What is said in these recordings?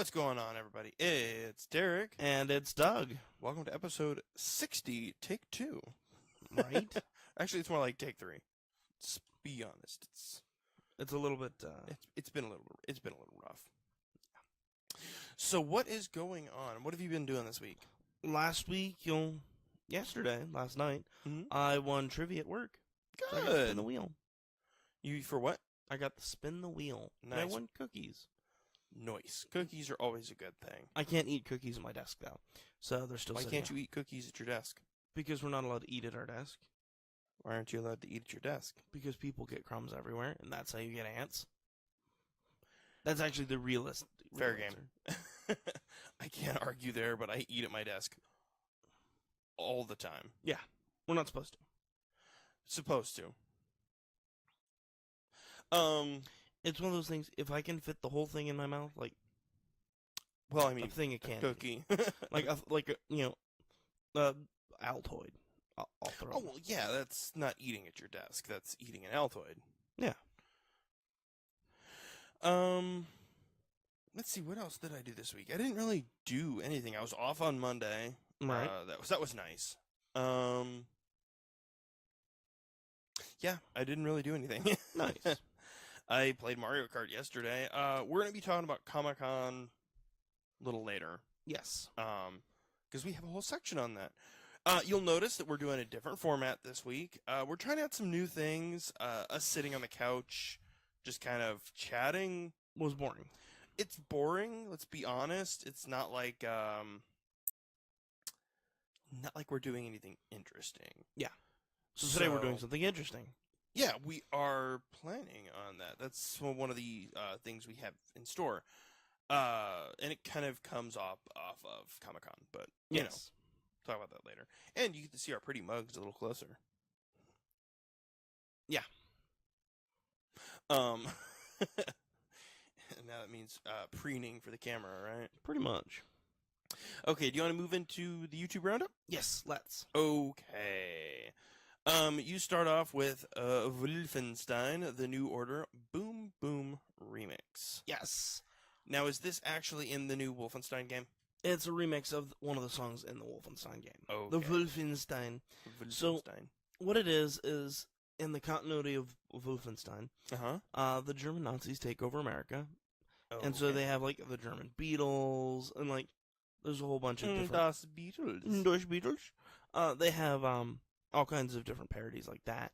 What's going on, everybody? It's Derrick. And it's Doug. Welcome to episode 60, take 2. Right? Actually, it's more like take 3. Let's be honest. It's a little bit, It's been a little rough. So what is going on? What have you been doing this week? last night, Mm-hmm. I won trivia at work. So I got to Good. spin the wheel. You for what? I got to spin the wheel. And I Nice. won cookies. Nice. Cookies are always a good thing. I can't eat cookies at my desk, though. So they're still Why sitting can't you eat cookies at your desk? Because we're not allowed to eat at our desk. Why aren't you allowed to eat at your desk? Because people get crumbs everywhere, and that's how you get ants. That's actually the realist. Fair game. I can't argue there, but I eat at my desk all the time. Yeah. We're not supposed to. Supposed to. It's one of those things, if I can fit the whole thing in my mouth, like Well, I mean, a thing of candy. cookie. like Altoid. I'll throw Oh, it. well, yeah, that's not eating at your desk. That's eating an Altoid. Yeah. Let's see, what else did I do this week? I didn't really do anything. I was off on Monday. Right. That was nice. Yeah, I didn't really do anything. Nice. I played Mario Kart yesterday. We're going to be talking about Comic-Con a little later. Yes. Because we have a whole section on that. You'll notice that we're doing a different format this week. We're trying out some new things. Us sitting on the couch, just kind of chatting. Was boring. It's boring, let's be honest. It's not like we're doing anything interesting. Yeah. So today we're doing something interesting. Yeah, we are planning on that. That's one of the things we have in store. And it kind of comes off of Comic-Con, but you know, talk about that later. And you get to see our pretty mugs a little closer. Yeah. Now that means preening for the camera, right? Pretty much. Okay, do you want to move into the YouTube roundup? Yes, let's. Okay. You start off with Wolfenstein: The New Order Boom Boom Remix. Yes. Now, is this actually in the new Wolfenstein game? It's a remix of one of the songs in the Wolfenstein game. Okay. The Wolfenstein. So, what it is in the continuity of Wolfenstein, the German Nazis take over America. And so they have, like, the German Beatles, and, like, there's a whole bunch of different... Das Beatles. Deutsche Beatles. They have all kinds of different parodies like that.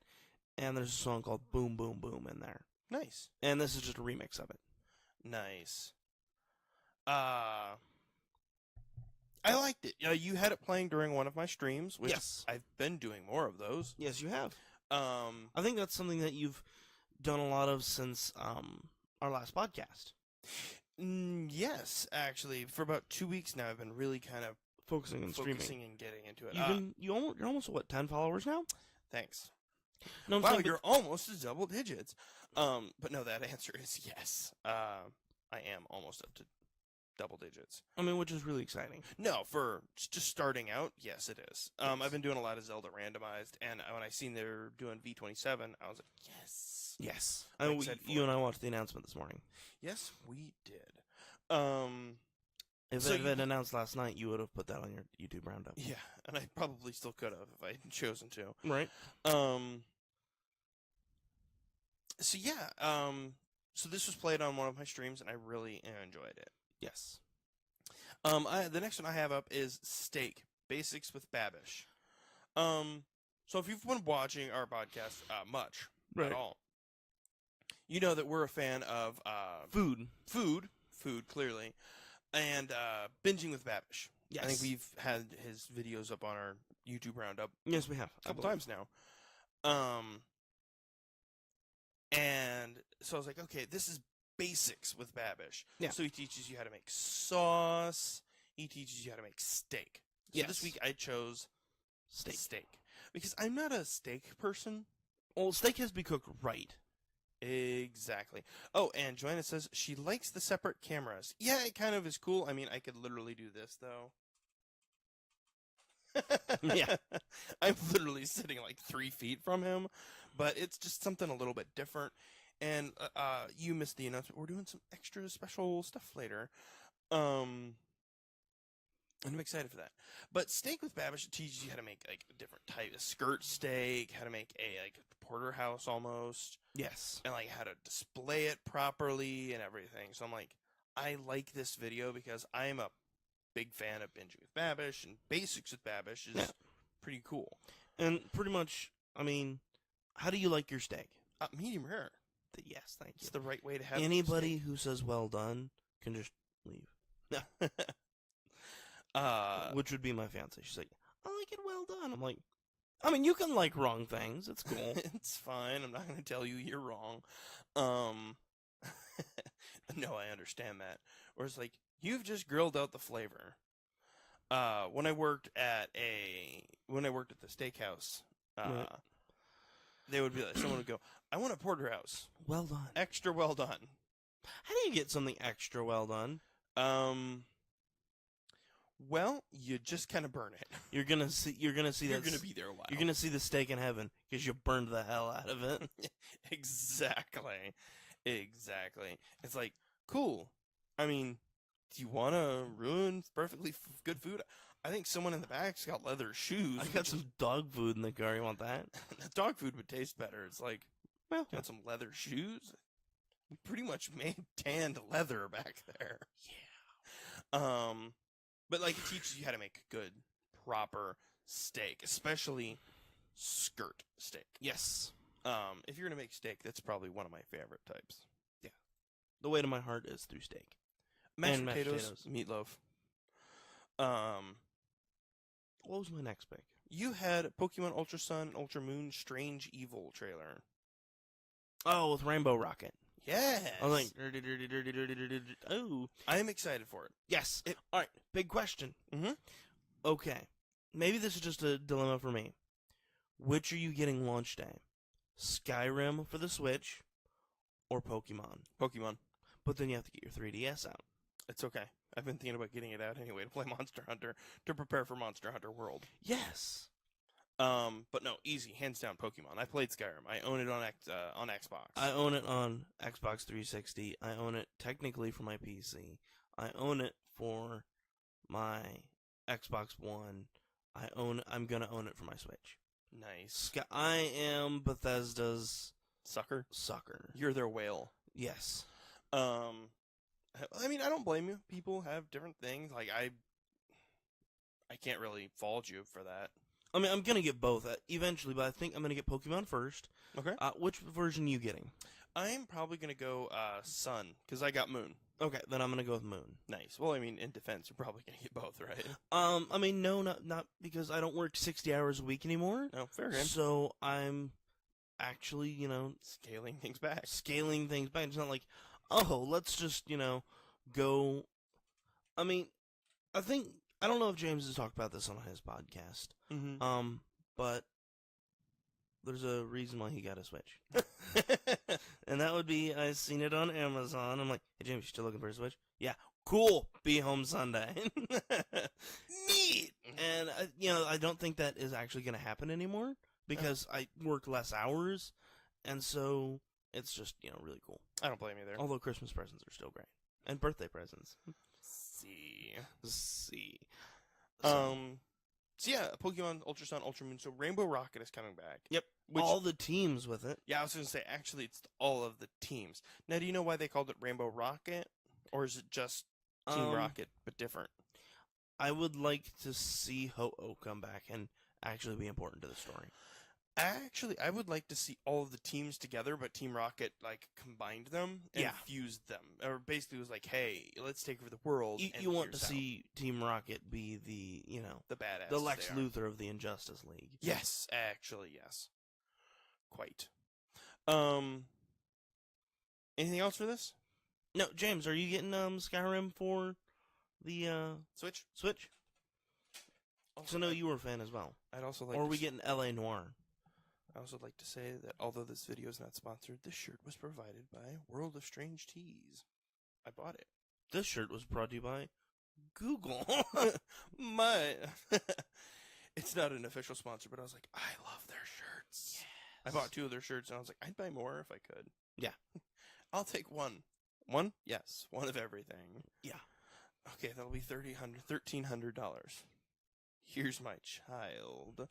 And there's a song called Boom Boom Boom in there. Nice. And this is just a remix of it. Nice. I liked it. You had it playing during one of my streams, which Yes. I've been doing more of those. Yes, you have. I I think that's something that you've done a lot of since our last podcast. Yes, actually, for about 2 weeks now, I've been really kind of Focusing on streaming. and getting into it. You're almost, what, 10 followers now? Thanks. No, I'm Wow, saying, you're almost to double digits. But no, that answer is yes. I am almost up to double digits. I mean, which is really exciting. No, for just starting out, yes, it is. I've been doing a lot of Zelda randomized, and when I seen they were doing V27, I was like, yes. Yes. You and I watched the announcement this morning. Yes, we did. If So it had been announced last night, you would have put that on your YouTube roundup. Yeah, and I probably still could have if I had chosen to. Right. So yeah, so this was played on one of my streams, and I really enjoyed it. Yes. The next one I have up is Steak Basics with Babish. So if you've been watching our podcast much at all, you know that we're a fan of food clearly, and binging with Babish. Yes. I think we've had his videos up on our YouTube roundup. Yes, we have A couple times now. And so I was like, okay, this is basics with Babish. Yeah. So he teaches you how to make sauce. He teaches you how to make steak. So this week I chose steak. Because I'm not a steak person. Well, steak has to be cooked right. Exactly. Oh, and Joanna says she likes the separate cameras. Yeah, it kind of is cool. I mean, I could literally do this, though. Yeah. I'm literally sitting like 3 feet from him, but it's just something a little bit different. And you missed the announcement. We're doing some extra special stuff later. And I'm excited for that. But Steak with Babish teaches you how to make like a different type of skirt steak, how to make a like porterhouse almost. Yes. And like how to display it properly and everything. So I'm like, I like this video because I'm a big fan of Binging with Babish, and Basics with Babish is pretty cool. And pretty much, I mean, how do you like your steak? Medium rare. Yes, thank you. It's the right way to have anybody who says well done can just leave. Which would be my fiance. She's like, I like it well done. I'm like, I mean, you can like wrong things. It's cool. It's fine. I'm not going to tell you you're wrong. No, I understand that. Or it's like, you've just grilled out the flavor. When I worked at the steakhouse, Right. they would be like, someone would go, I want a porterhouse. Well done. Extra well done. How do you get something extra well done? Well, you just kind of burn it. You're gonna see You're gonna be there a while. You're gonna see the steak in heaven because you burned the hell out of it. Exactly. It's like, cool. I mean, do you want to ruin perfectly good food? I think someone in the back's got leather shoes. I got some dog food in the car. You want that? Dog food would taste better. It's like, well, got some leather shoes. We pretty much made tanned leather back there. Yeah. But like it teaches you how to make good, proper steak, especially skirt steak. Yes. If you're gonna make steak, that's probably one of my favorite types. Yeah. The way to my heart is through steak. Mashed potatoes, meatloaf. What was my next pick? You had Pokemon Ultra Sun and Ultra Moon Strange Evil trailer. Oh, with Rainbow Rocket. Yes. I was like, dirty. Oh. I am excited for it. Yes. All right. Big question. Mm-hmm. Okay. Maybe this is just a dilemma for me. Which are you getting launch day? Skyrim for the Switch or Pokemon? Pokemon. But then you have to get your 3DS out. It's okay. I've been thinking about getting it out anyway to play Monster Hunter, to prepare for Monster Hunter World. Yes. But no, easy, hands down, Pokemon. I played Skyrim. I own it on Xbox. I own it on Xbox 360. I own it technically for my PC. I own it for my Xbox One. I'm gonna own it for my Switch. Nice. I am Bethesda's sucker. You're their whale. Yes. I mean, I don't blame you. People have different things. Like I can't really fault you for that. I mean, I'm gonna get both eventually, but I think I'm gonna get Pokemon first. Okay. Which version are you getting? I'm probably gonna go Sun because I got Moon. Okay, then I'm gonna go with Moon. Nice. Well, I mean, in defense, you're probably gonna get both, right? I mean, no, not because I don't work 60 hours a week anymore. No, fair game. So I'm actually, scaling things back. It's not like, oh, let's just, go. I mean, I don't know if James has talked about this on his podcast. Mm-hmm. But there's a reason why he got a Switch. And that would be, I seen it on Amazon. I'm like, hey, James, you still looking for a Switch? Yeah. Cool. Be home Sunday. Neat. And, I don't think that is actually going to happen anymore because I work less hours. And so it's just, really cool. I don't blame you there. Although Christmas presents are still great. And birthday presents. See. So yeah, Pokemon Ultra Sun, Ultra Moon. So Rainbow Rocket is coming back. Yep. All the teams with it. Yeah, I was going to say, actually, it's all of the teams. Now, do you know why they called it Rainbow Rocket? Or is it just Team Rocket, but different? I would like to see Ho-Oh come back and actually be important to the story. Actually, I would like to see all of the teams together, but Team Rocket, combined them and fused them. Or basically was like, hey, let's take over the world. You want to see Team Rocket be the, the badass. The Lex Luthor of the Injustice League. Yes, actually, yes. Quite. Anything else for this? No, James, are you getting Skyrim for the Switch? So, no, you were a fan as well. I'd also like Or are we getting L.A. Noire? I also like to say that although this video is not sponsored, this shirt was provided by World of Strange Tees. I bought it. This shirt was brought to you by Google. It's not an official sponsor, but I was like, I love their shirts. Yes. I bought 2 of their shirts, and I was like, I'd buy more if I could. Yeah. I'll take one. One? Yes. One of everything. Yeah. Okay, that'll be $1,300. Here's my child.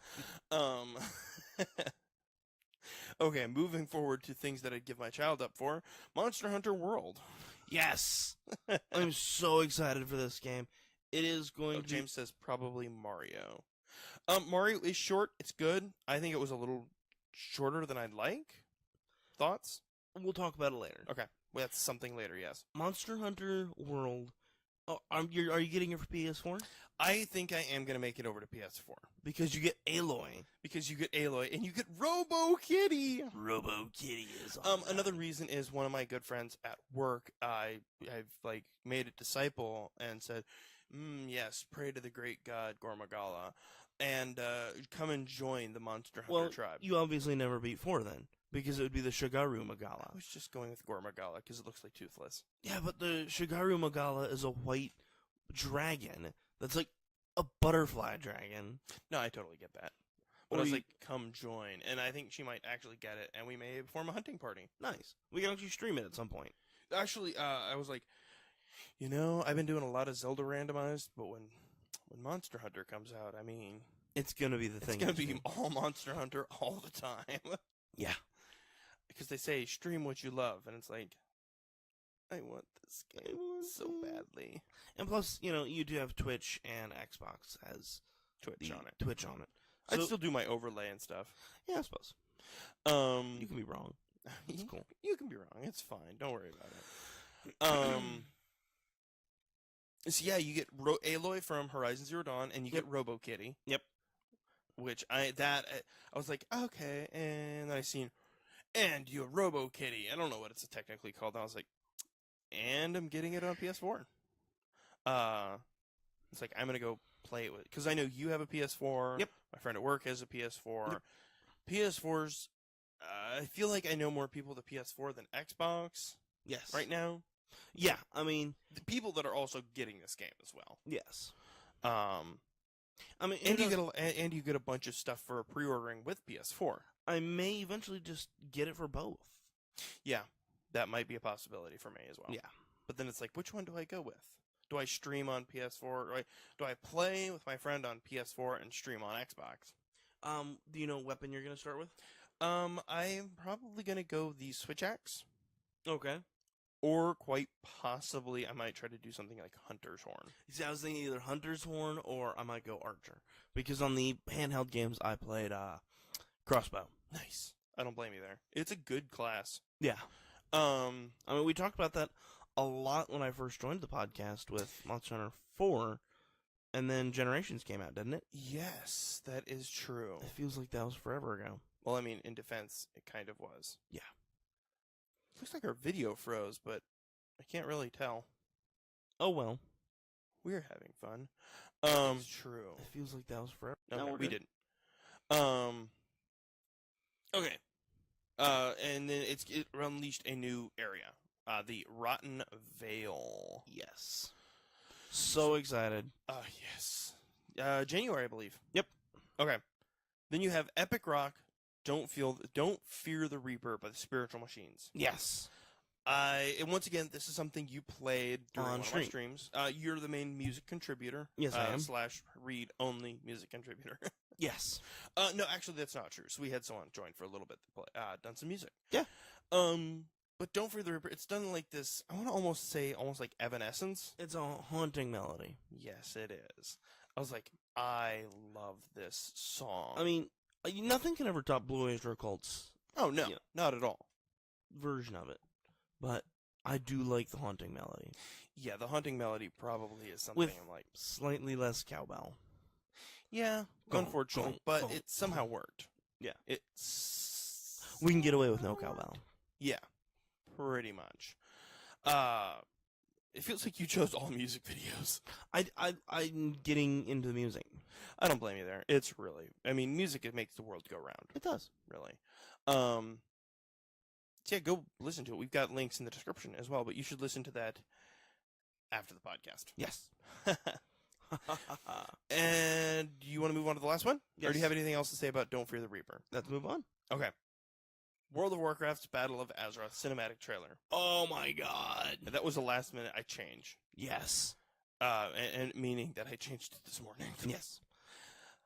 Okay, moving forward to things that I'd give my child up for. Monster Hunter World. Yes! I'm so excited for this game. It is going to be... James says probably Mario. Mario is short. It's good. I think it was a little shorter than I'd like. Thoughts? We'll talk about it later. Okay. Well, that's something later, yes. Monster Hunter World. Oh, are you getting it for PS4? I think I am going to make it over to PS4. Because you get Aloy. Because you get Aloy, and you get Robo Kitty. Robo Kitty is another reason is one of my good friends at work, I've like made a disciple and said, yes, pray to the great god Gormagala, and come and join the Monster Hunter tribe. You obviously never beat 4 then. Because it would be the Shigaru Magala. I was just going with Gormagala because it looks like Toothless. Yeah, but the Shigaru Magala is a white dragon that's like a butterfly dragon. No, I totally get that. But I was like, come join. And I think she might actually get it, and we may form a hunting party. Nice. We can actually stream it at some point. Actually, I was like, I've been doing a lot of Zelda randomized, but when Monster Hunter comes out, I mean... It's going to be the thing. It's going to be all Monster Hunter all the time. Yeah. Because they say, stream what you love, and it's like, I want this game so badly. And plus, you do have Twitch and Xbox has Twitch on it. Twitch on it. So, I'd still do my overlay and stuff. Yeah, I suppose. You can be wrong. It's cool. You can be wrong. It's fine. Don't worry about it. So yeah, you get Aloy from Horizon Zero Dawn, and you get Robo Kitty. Yep. Which I was like, okay, and then I seen, and you have Robo Kitty. I don't know what it's technically called. And I was like, and I'm getting it on PS4. It's like I'm gonna go play it with, because I know you have a PS4. Yep. My friend at work has a PS4. Yep. PS4s. I feel like I know more people with a PS4 than Xbox. Yes. Right now. Yeah, I mean, the people that are also getting this game as well. Yes. I mean, and you get a bunch of stuff for pre-ordering with PS4. I may eventually just get it for both. Yeah, that might be a possibility for me as well. Yeah, but then it's like, which one do I go with? Do I stream on PS4? Do I play with my friend on PS4 and stream on Xbox? Do you know what weapon you're gonna start with? I'm probably gonna go the Switch Axe. Okay. Or quite possibly, I might try to do something like Hunter's Horn. See, I was thinking either Hunter's Horn or I might go Archer. Because on the handheld games, I played Crossbow. Nice. I don't blame you there. It's a good class. Yeah. I mean, we talked about that a lot when I first joined the podcast with Monster Hunter 4, and then Generations came out, didn't it? Yes, that is true. It feels like that was forever ago. Well, I mean, in defense, it kind of was. Yeah. Looks like our video froze, but I can't really tell. Oh, well. We're having fun. It's true. It feels like that was forever. No, we didn't. Okay. And then it unleashed a new area. The Rotten Vale. Yes. So excited. Yes. January, I believe. Yep. Okay. Then you have Epic Rock, Don't Fear the Reaper by the Spiritual Machines. Yes. And once again, this is something you played during one of my streams. You're the main music contributor. Yes, I am. / read-only music contributor. Yes. No, actually, that's not true. So we had someone join for a little bit to play, done some music. Yeah. But Don't Fear the Reaper, it's done like this, I want to almost say, almost like Evanescence. It's a haunting melody. Yes, it is. I was like, I love this song. I mean, nothing can ever top Blue Oyster Cult's. Oh, no, not at all. Version of it. But I do like the haunting melody. Yeah, the haunting melody probably is something with I'm like. Slightly less cowbell. Yeah, unfortunately, but it somehow worked. Yeah. We can get away with no cowbell. Yeah, pretty much. It feels like you chose all music videos. I'm getting into the music. I don't blame you there. It's really, I mean, music, it makes the world go round. It does. Really. So yeah, go listen to it. We've got links in the description as well, but you should listen to that after the podcast. Yes. And do you want to move on to the last one? Yes. Or do you have anything else to say about Don't Fear the Reaper? Let's move on. Okay. World of Warcraft's Battle of Azeroth cinematic trailer. Oh my god. That was the last minute I changed. Yes. And meaning that I changed it this morning. Yes.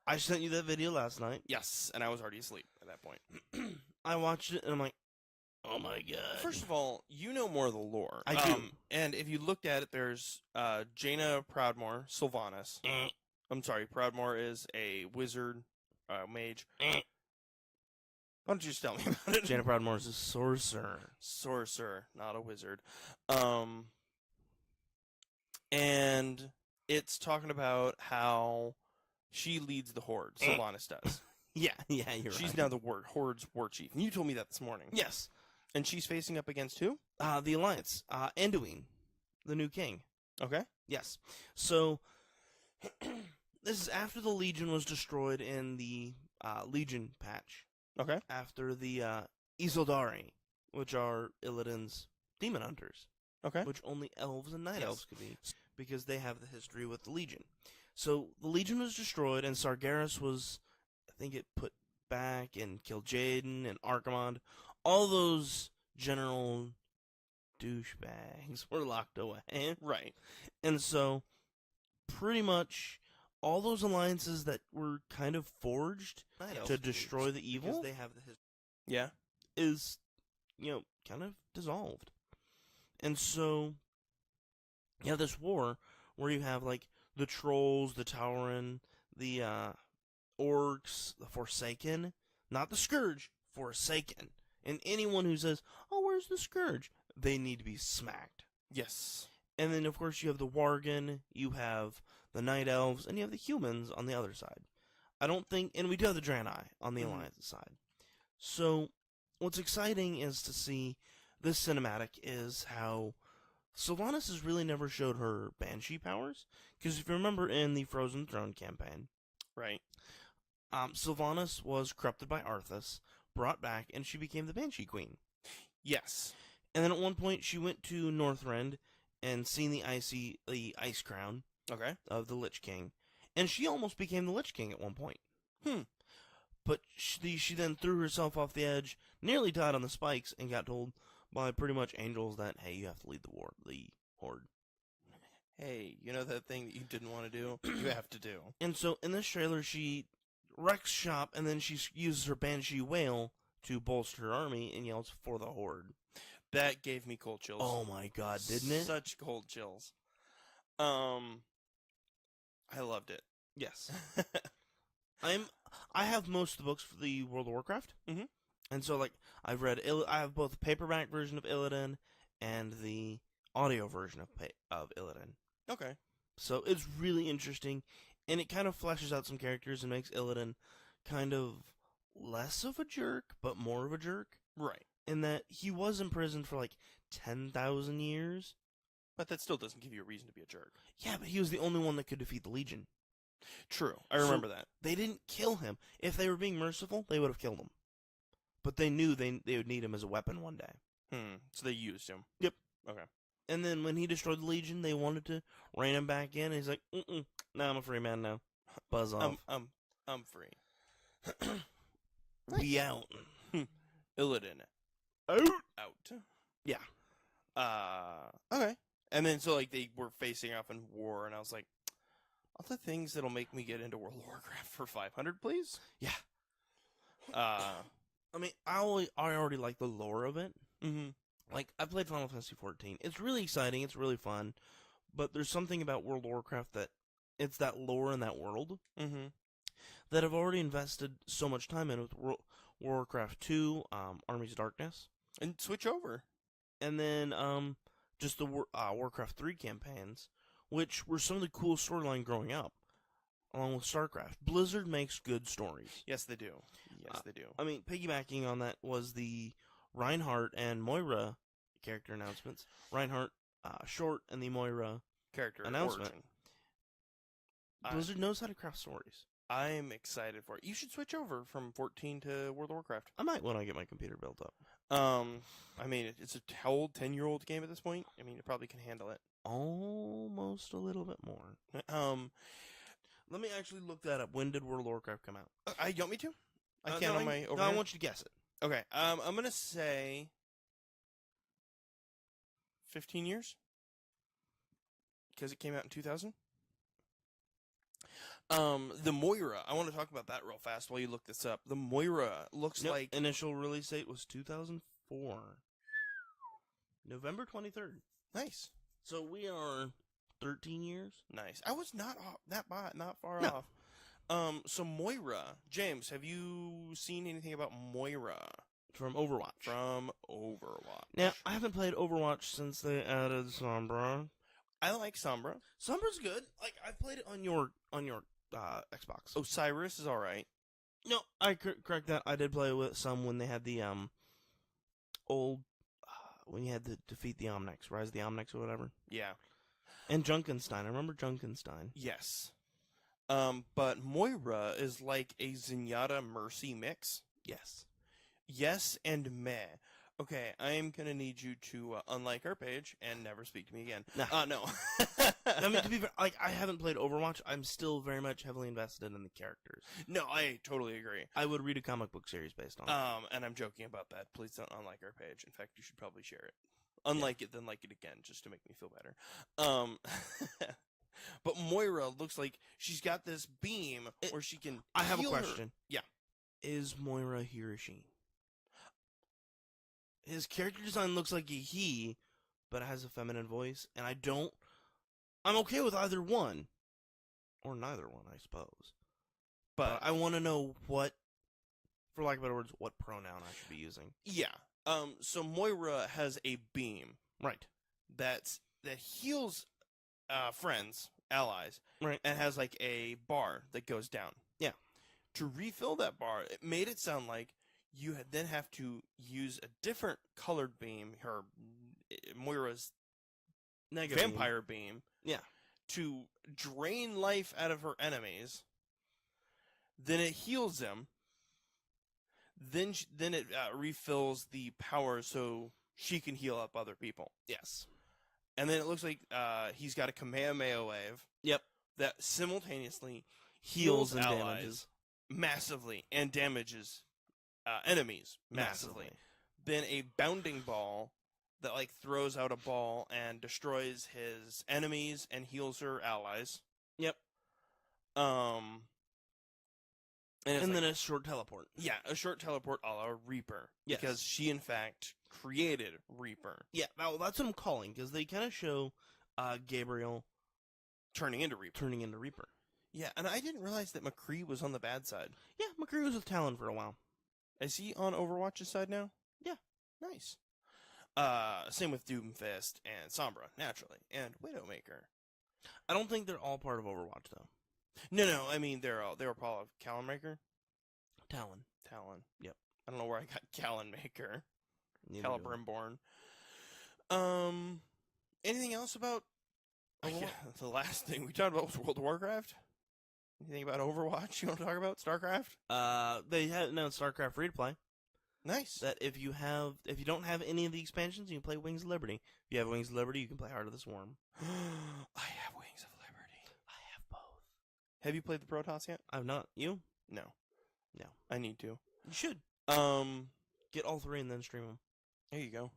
I sent you that video last night. Yes, and I was already asleep at that point. I watched it, and I'm like, oh my god. First of all, you know more of the lore. I do. And if you looked at it, there's Jaina Proudmoore, Sylvanas. I'm sorry, Proudmoore is a wizard, mage. Why don't you just tell me about it? Jaina Proudmoore is a sorcerer. Sorcerer, not a wizard. And it's talking about how she leads the Horde. Sylvanas does. Yeah, you're right. She's now the Horde's war chief. And you told me that this morning. Yes. And she's facing up against who? The Alliance. Anduin, the new king. Okay. Yes. So, this is after the Legion was destroyed in the Legion patch. Okay. After the Isildari, which are Illidan's demon hunters. Okay. Which only elves and night elves could be, because they have the history with the Legion. So, the Legion was destroyed, and Sargeras was, I think it put back and killed Jaden and Archimonde. All those general douchebags were locked away. Right. And so, pretty much, all those alliances that were kind of forged to destroy the evil, they have the history, is, kind of dissolved. And so, you have this war where you have, like, the Trolls, the Tauren, the Orcs, the Forsaken, not the Scourge, Forsaken. And anyone who says, oh, where's the Scourge? They need to be smacked. Yes. And then, of course, you have the Worgen, you have the Night Elves, and you have the humans on the other side. I don't think, and we do have the Draenei on the Alliance side. So, what's exciting is to see this cinematic is how Sylvanas has really never showed her Banshee powers. Because if you remember in the Frozen Throne campaign, right, Sylvanas was corrupted by Arthas, brought back, and she became the Banshee Queen. Yes. And then at one point she went to Northrend and seen the ice crown of the Lich King. And she almost became the Lich King at one point. But she then threw herself off the edge, nearly died on the spikes, and got told by pretty much angels that, hey, you have to lead the Horde. Hey, you know that thing that you didn't want to do? You have to do. And so in this trailer, she wrecks shop, and then she uses her Banshee Wail to bolster her army and yells for the Horde. That gave me cold chills. Oh my god, didn't it? Such cold chills. I loved it. Yes. I have most of the books for the World of Warcraft. And so, like, I have both the paperback version of Illidan and the audio version of Illidan. Okay. So it's really interesting, and it kind of fleshes out some characters and makes Illidan kind of less of a jerk, but more of a jerk. Right. In that he was imprisoned for, like, 10,000 years. But that still doesn't give you a reason to be a jerk. Yeah, but he was the only one that could defeat the Legion. True. I remember that. They didn't kill him. If they were being merciful, they would have killed him. But they knew they would need him as a weapon one day. So they used him. Yep. Okay. And then when he destroyed the Legion, they wanted to rein him back in. And he's like, nah, I'm a free man now. Buzz off. I'm free. We out. Illidan. Out. Yeah. Okay. And then, so, like, they were facing off in war, and I was like, all the things that'll make me get into World of Warcraft for 500, please? Yeah. I mean, I already like the lore of it. Like, I played Final Fantasy XIV. It's really exciting. It's really fun. But there's something about World of Warcraft that it's that lore in that world that I've already invested so much time in with Warcraft 2, Armies of Darkness. And switch over. And then just the Warcraft 3 campaigns, which were some of the cool storyline growing up, along with StarCraft. Blizzard makes good stories. Yes, they do. Yes, they do. I mean, piggybacking on that was the Reinhardt and Moira character announcements. Reinhardt short and the Moira character announcement. origin. Blizzard knows how to craft stories. I'm excited for it. You should switch over from 14 to World of Warcraft. I might when I get my computer built up. I mean, it's a 10-year-old game at this point. I mean, it probably can handle it. Almost a little bit more. Let me actually look that up. When did World of Warcraft come out? You want me to? I can't on my overhead. No, I want you to guess it. Okay. I'm gonna say 15 years. because it came out in 2000. The Moira, I want to talk about that real fast while you look this up. The Moira looks like... Initial release date was 2004. November 23rd. Nice. So we are 13 years? Nice. I was not far off. So Moira. James, have you seen anything about Moira? From Overwatch. Now, I haven't played Overwatch since they added Sombra. I like Sombra. Sombra's good. Like, I've played it on your Xbox. Osiris is alright. No, I correct that. I did play with some when they had the old when you had to defeat the Omnics, Rise of the Omnics or whatever. Yeah. And Junkenstein. I remember Junkenstein. Yes. But Moira is like a Zenyatta Mercy mix. Yes. Yes and meh. Okay, I am going to need you to unlike our page and never speak to me again. No. I mean, to be fair, like, I haven't played Overwatch. I'm still very much heavily invested in the characters. No, I totally agree. I would read a comic book series based on it. And I'm joking about that. Please don't unlike our page. In fact, you should probably share it. Unlike it, then like it again, just to make me feel better. But Moira looks like she's got this beam where she can I have a heal question. Her. Yeah. Is Moira he or she? His character design looks like a he, but it has a feminine voice, and I'm okay with either one. Or neither one, I suppose. But I want to know what, for lack of better words, what pronoun I should be using. Yeah. So Moira has a beam. Right. That heals friends, allies. Right. And has like a bar that goes down. Yeah. To refill that bar, it made it sound like you then have to use a different colored beam, Moira's Negative vampire beam. Yeah. To drain life out of her enemies. Then it heals them. Then it refills the power so she can heal up other people. Yes. And then it looks like he's got a Kamehameha wave. Yep. That simultaneously heals and allies damages massively and damages enemies massively. Then a bounding ball that like throws out a ball and destroys his enemies and heals her allies. Yep. And then a short teleport. Yeah, a short teleport a la Reaper. Yes. Because she, in fact, created Reaper. Yeah, well, that's what I'm calling, because they kind of show Gabriel turning into Reaper. Yeah, and I didn't realize that McCree was on the bad side. Yeah, McCree was with Talon for a while. Is he on Overwatch's side now? Yeah. Nice. Same with Doomfist and Sombra, naturally, and Widowmaker. I don't think they're all part of Overwatch, though. No, I mean, they were part of Callanmaker? Talon. Yep. I don't know where I got Callanmaker. Calibrimborn. Anything else about... Yeah, the last thing we talked about was World of Warcraft? Anything about Overwatch you want to talk about? StarCraft? They had announced StarCraft free to play. Nice. That if you don't have any of the expansions, you can play Wings of Liberty. If you have Wings of Liberty, you can play Heart of the Swarm. I have Wings of Liberty. I have both. Have you played the Protoss yet? I've not. You? No. No. I need to. You should. Get all three and then stream them. There you go.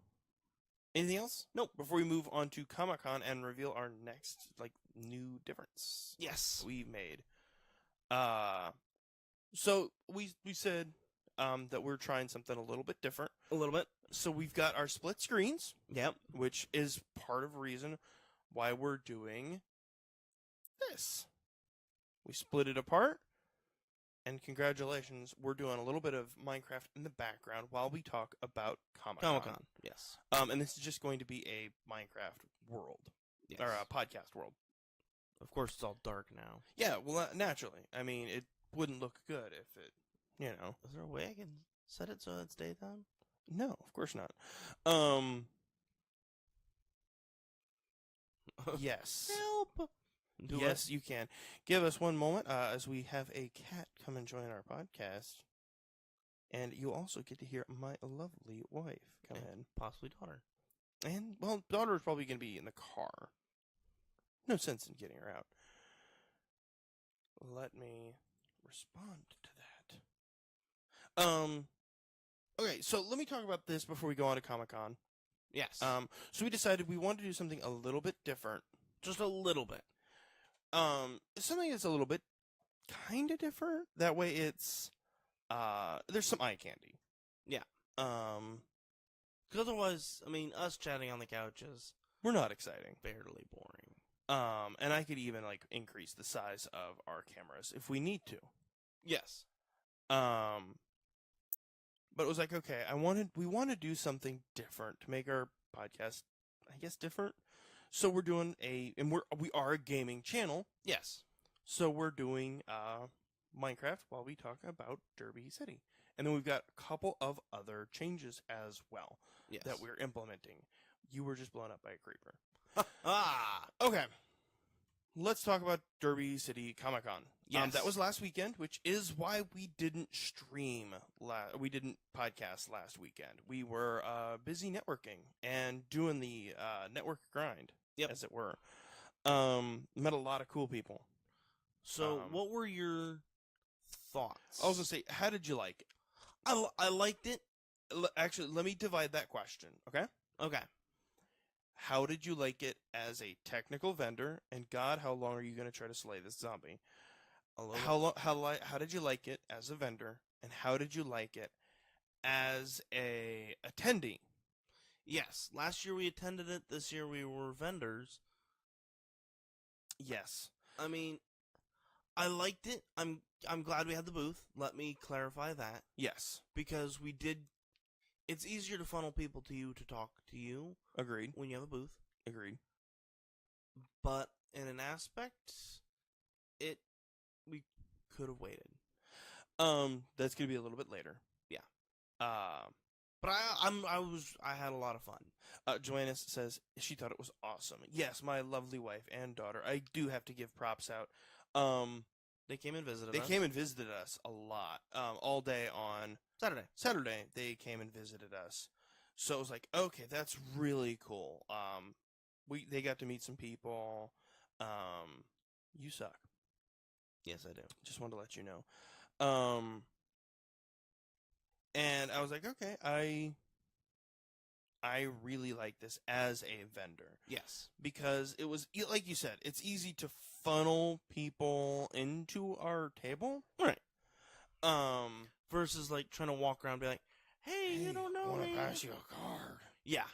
Anything else? Nope. Before we move on to Comic-Con and reveal our next new difference. Yes. We've made. So we said that we're trying something a little bit different. A little bit. So we've got our split screens. Yep. Which is part of the reason why we're doing this. We split it apart. And congratulations, we're doing a little bit of Minecraft in the background while we talk about Comic-Con. Yes. And this is just going to be a Minecraft world. Yes. Or a podcast world. Of course, it's all dark now. Yeah, well, naturally. I mean, it wouldn't look good if it, Is there a way I can set it so it's daytime? No, of course not. Yes. Help! Yes, you can. Give us one moment as we have a cat come and join our podcast. And you also get to hear my lovely wife come in. Possibly daughter. And, well, daughter is probably going to be in the car. No sense in getting her out. Let me respond to that. Okay, so let me talk about this before we go on to Comic-Con. Yes. So we decided we wanted to do something a little bit different Just a little bit. Something that's a little bit kind of different. That way it's, there's some eye candy. Yeah. Because otherwise, I mean, us chatting on the couch is... We're not exciting. Fairly boring. And I could even, like, increase the size of our cameras if we need to. Yes. But it was like, okay, we want to do something different to make our podcast, I guess, different. So we're doing we are a gaming channel. Yes. So we're doing, Minecraft while we talk about Derby City. And then we've got a couple of other changes as well that we're implementing. You were just blown up by a creeper. Okay. Let's talk about Derby City Comic-Con. Yes. That was last weekend, which is why we didn't stream. We didn't podcast last weekend. We were busy networking and doing the network grind, as it were. Met a lot of cool people. So, what were your thoughts? I was going to say, how did you like it? I liked it. Actually, let me divide that question, okay? Okay. How did you like it as a technical vendor? And God, how long are you going to try to slay this zombie? How did you like it as a vendor? And how did you like it as a attendee? Yes. Last year we attended it. This year we were vendors. Yes. I mean, I liked it. I'm glad we had the booth. Let me clarify that. Yes. Because we did... It's easier to funnel people to you to talk to you. Agreed. When you have a booth. Agreed. But in an aspect, we could have waited. That's gonna be a little bit later. Yeah. But I had a lot of fun. Joanna says she thought it was awesome. Yes, my lovely wife and daughter. I do have to give props out. They came and visited us. They came and visited us a lot. All day on Saturday, they came and visited us. So it was like, okay, that's really cool. They got to meet some people. You suck. Yes, I do. Just wanted to let you know. And I was like, okay, I really like this as a vendor. Yes. Because it was, like you said, it's easy to funnel people into our table. Right. Versus, like, trying to walk around and be like, hey, you don't know I want me. to pass you a card. Yeah.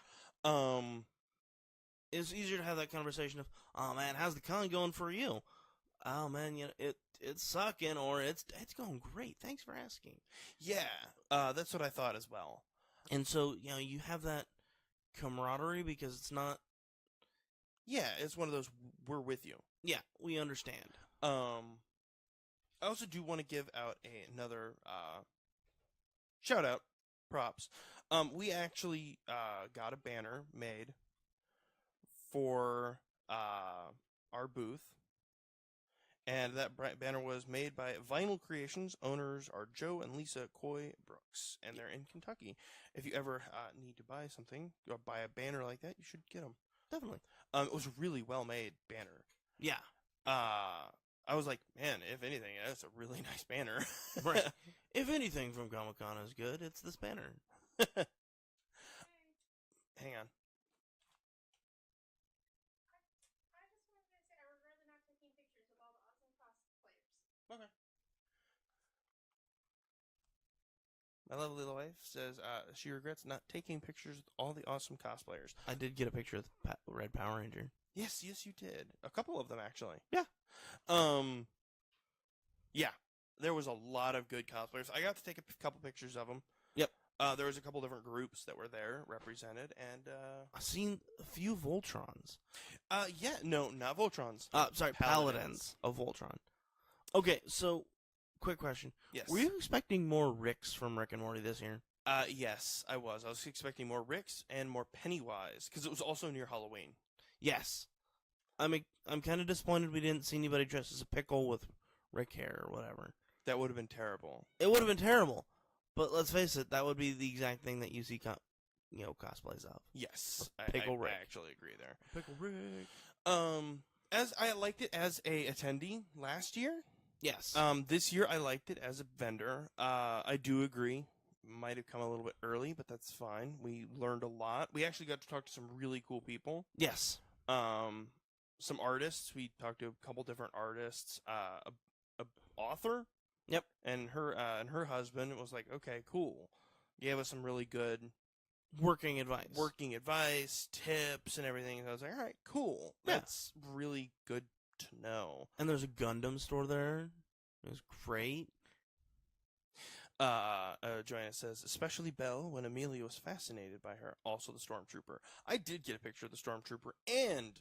It's easier to have that conversation of, oh, man, how's the con going for you? Oh, man, you know, it's sucking, or it's going great. Thanks for asking. Yeah. That's what I thought as well. And so, you know, you have that camaraderie because it's not... Yeah, it's one of those, we're with you. Yeah, we understand. I also do want to give out another shout out, props. We actually got a banner made for our booth, and that banner was made by Vinyl Creations. Owners are Joe and Lisa Coy Brooks, and they're in Kentucky. If you ever need to buy something, or buy a banner like that, you should get them. Definitely. It was a really well-made banner. Yeah. I was like, man, if anything, that's a really nice banner. Right. If anything from Comic-Con is good, it's this banner. Hang on. I just wanted to say I would rather not taking pictures of all the awesome cosplayers. Okay. My lovely wife says she regrets not taking pictures with all the awesome cosplayers. I did get a picture of the Red Power Ranger. Yes, you did. A couple of them, actually. Yeah. Yeah. There was a lot of good cosplayers. I got to take a couple pictures of them. Yep. There was a couple different groups that were there represented, and I've seen a few Voltrons. Yeah, no, not Voltrons. Sorry, Paladins of Voltron. Okay, so quick question. Yes. Were you expecting more Ricks from Rick and Morty this year? Yes, I was. I was expecting more Ricks and more Pennywise because it was also near Halloween. Yes. I'm kind of disappointed we didn't see anybody dressed as a pickle with Rick hair or whatever. That would have been terrible. It would have been terrible. But let's face it, that would be the exact thing that you see, cosplays of. Yes, Pickle Rick. I actually agree there. Pickle Rick. As I liked it as a attendee last year. Yes. This year I liked it as a vendor. I do agree. Might have come a little bit early, but that's fine. We learned a lot. We actually got to talk to some really cool people. Yes. some artists. We talked to a couple different artists. A author. Yep. And her husband was like, okay, cool. Gave us some really good working advice, tips, and everything. And I was like, all right, cool. Yeah. That's really good to know. And there's a Gundam store there. It was great. Joanna says, especially Belle when Amelia was fascinated by her. Also the Stormtrooper. I did get a picture of the Stormtrooper and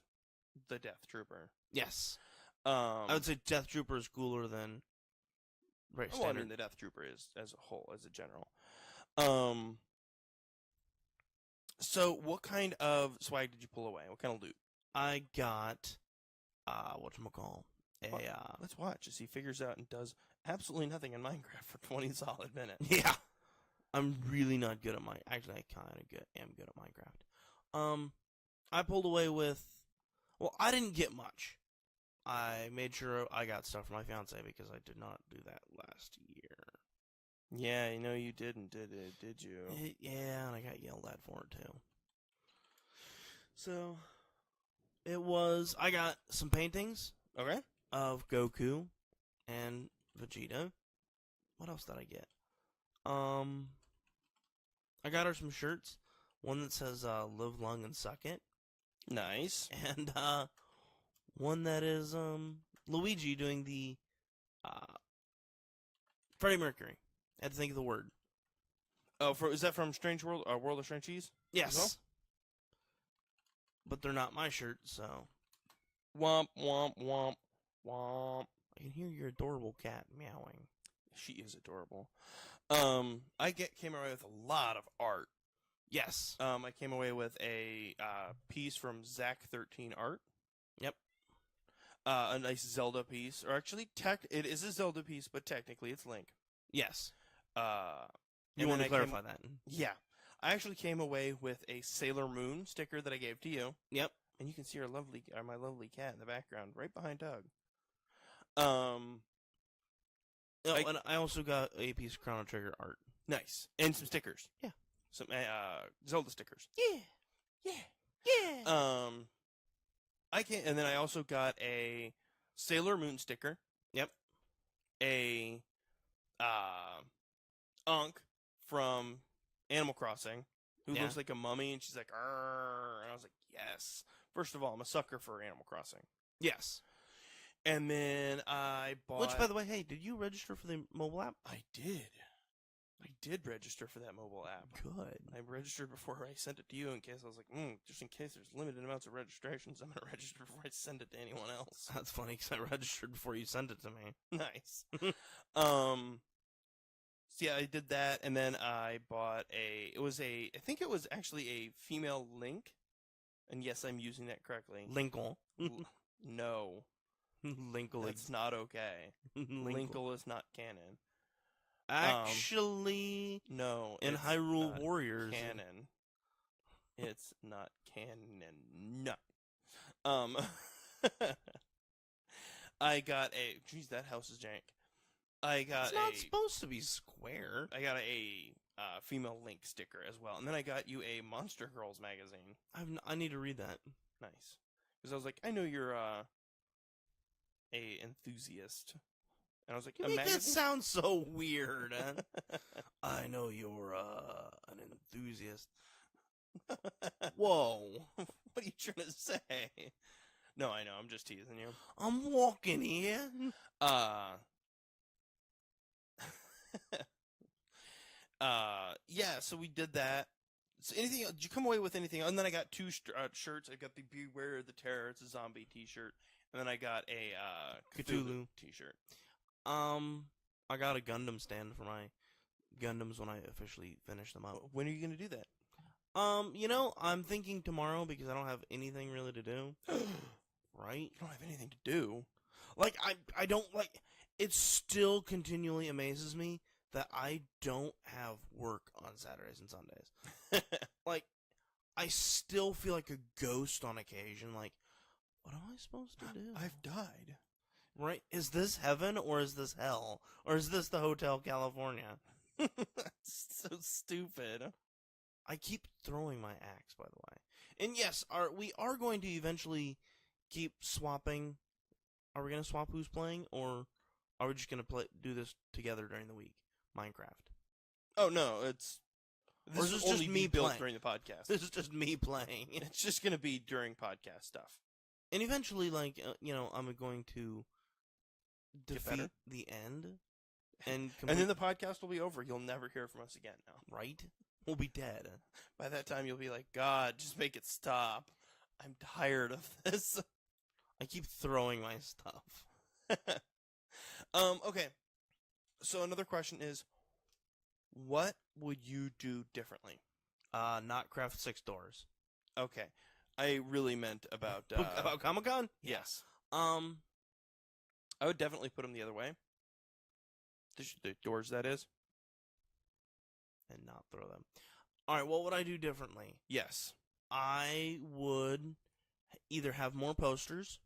the Death Trooper. Yes. I would say Death Trooper is cooler than standard. I mean, the Death Trooper is as a whole, as a general. So what kind of swag did you pull away? What kind of loot? I got, whatchamacall? Let's watch as he figures out and does absolutely nothing in Minecraft for 20 solid minutes. Yeah. I'm really not good at actually, I kind of am good at Minecraft. I pulled away with, well, I didn't get much. I made sure I got stuff for my fiance because I did not do that last year. Yeah, you know you didn't, did you? Yeah, and I got yelled at for it too. So, I got some paintings. Okay. Of Goku and Vegeta. What else did I get? I got her some shirts. One that says, live long and suck it. Nice. And, one that is, Luigi doing the, Freddie Mercury. I had to think of the word. Oh, is that from Strange World, World of Strange Cheese? Yes. Well? But they're not my shirt, so. Womp, womp, womp, womp. I can hear your adorable cat meowing. She is adorable. I came away with a lot of art. Yes. I came away with a piece from Zach13 Art. Yep. A nice Zelda piece, or actually, it is a Zelda piece, but technically it's Link. Yes. You want to clarify that? Yeah. I actually came away with a Sailor Moon sticker that I gave to you. Yep. And you can see my lovely cat in the background, right behind Doug. And I also got a piece of Chrono Trigger art. Nice. And some stickers. Yeah. Some Zelda stickers. Yeah. And then I also got a Sailor Moon sticker. Yep. A Ankh from Animal Crossing, who looks like a mummy, and she's like, "Arr," and I was like, yes. First of all, I'm a sucker for Animal Crossing. Yes. And then I bought... Which, by the way, hey, did you register for the mobile app? I did register for that mobile app. Good. I registered before I sent it to you in case I was like, just in case there's limited amounts of registrations, I'm going to register before I send it to anyone else. That's funny, because I registered before you sent it to me. Nice. So yeah, I did that, and then I bought I think it was actually a female Link, and yes, I'm using that correctly. Linkle. No. Linkle. That's not okay. Linkle is not canon. Actually, no. In Hyrule Warriors, canon. It's not canon. No. I got Jeez, that house is jank. It's not supposed to be square. I got a female Link sticker as well, and then I got you a Monster Girls magazine. I need to read that. Nice, because I was like, I know you're a enthusiast, and I was like, you make that sound so weird. I know you're an enthusiast. Whoa, what are you trying to say? No, I know, I'm just teasing you. I'm walking here. Yeah, so we did that. So did you come away with anything? And then I got two shirts. I got the Beware the Terror, it's a zombie t-shirt. And then I got a Cthulhu t-shirt. I got a Gundam stand for my Gundams when I officially finish them up. When are you going to do that? I'm thinking tomorrow because I don't have anything really to do. Right? You don't have anything to do. Like, I don't, like, it still continually amazes me that I don't have work on Saturdays and Sundays. Like, I still feel like a ghost on occasion. Like, what am I supposed to do? I've died. Right? Is this heaven or is this hell? Or is this the Hotel California? That's so stupid. I keep throwing my axe, by the way. And yes, we are going to eventually keep swapping? Are we going to swap who's playing, or are we just going to do this together during the week? Minecraft. Oh, no, this is just me built playing during the podcast. This is just me playing. It's just going to be during podcast stuff. And eventually, I'm going to defeat the end. And then the podcast will be over. You'll never hear from us again now. Right? We'll be dead. By that time, you'll be like, God, just make it stop. I'm tired of this. I keep throwing my stuff. Okay. So another question is, what would you do differently? Not craft 6 doors. Okay. I really meant about... about Comic-Con? Yes. I would definitely put them the other way. The doors, that is. And not throw them. Alright, what would I do differently? Yes. I would either have more posters.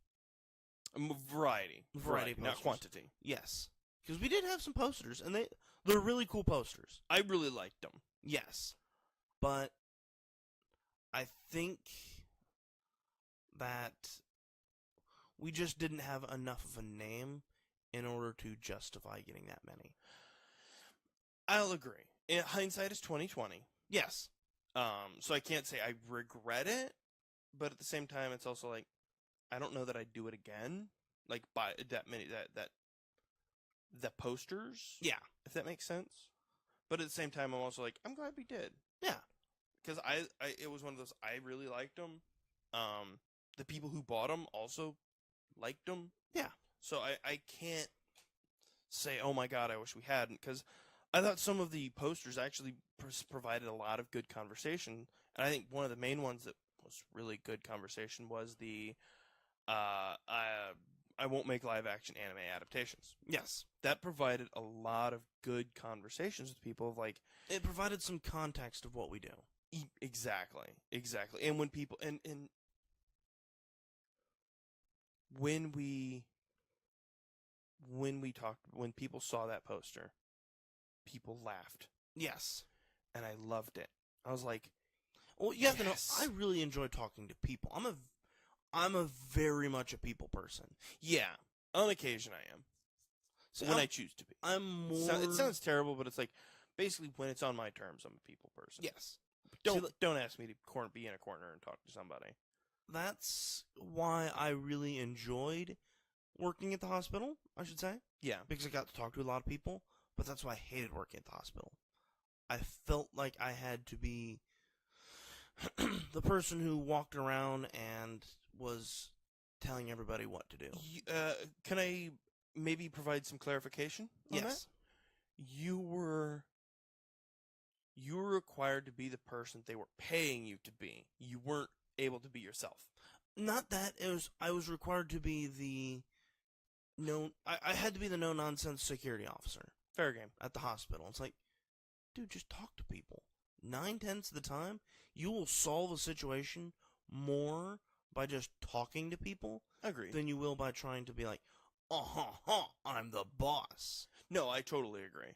Variety, posters. Not quantity. Yes. Because we did have some posters, and they're really cool posters. I really liked them. Yes. But I think that we just didn't have enough of a name in order to justify getting that many. I'll agree. Hindsight is 20/20. Yes. So I can't say I regret it, but at the same time, it's also like, I don't know that I'd do it again. Like, buy that many, the posters. Yeah. If that makes sense. But at the same time, I'm also like, I'm glad we did. Yeah. Because it was one of those, I really liked them. The people who bought them also liked them. Yeah. So I can't say, oh my God, I wish we hadn't. Because I thought some of the posters actually provided a lot of good conversation. And I think one of the main ones that was really good conversation was the I won't make live action anime adaptations. Yes. That provided a lot of good conversations with people. Like, it provided some context of what we do. Exactly. And when people and when people saw that poster, people laughed. Yes. And I loved it. I was like, well, you have to know, I really enjoy talking to people. I'm a very much a people person. Yeah. On occasion I am. So when I choose to be. I'm more... It sounds terrible, but it's like, basically when it's on my terms, I'm a people person. Yes. Don't ask me to be in a corner and talk to somebody. That's why I really enjoyed working at the hospital, I should say. Yeah. Because I got to talk to a lot of people, but that's why I hated working at the hospital. I felt like I had to be the person who walked around and was telling everybody what to do. Can I maybe provide some clarification on that? You were required to be the person they were paying you to be. You weren't able to be yourself. Not that. I was required to be the I had to be the no-nonsense security officer. Fair game. At the hospital. It's like, dude, just talk to people. 9/10 of the time, you will solve a situation more by just talking to people. Agreed. Than you will by trying to be like, I'm the boss. No, I totally agree.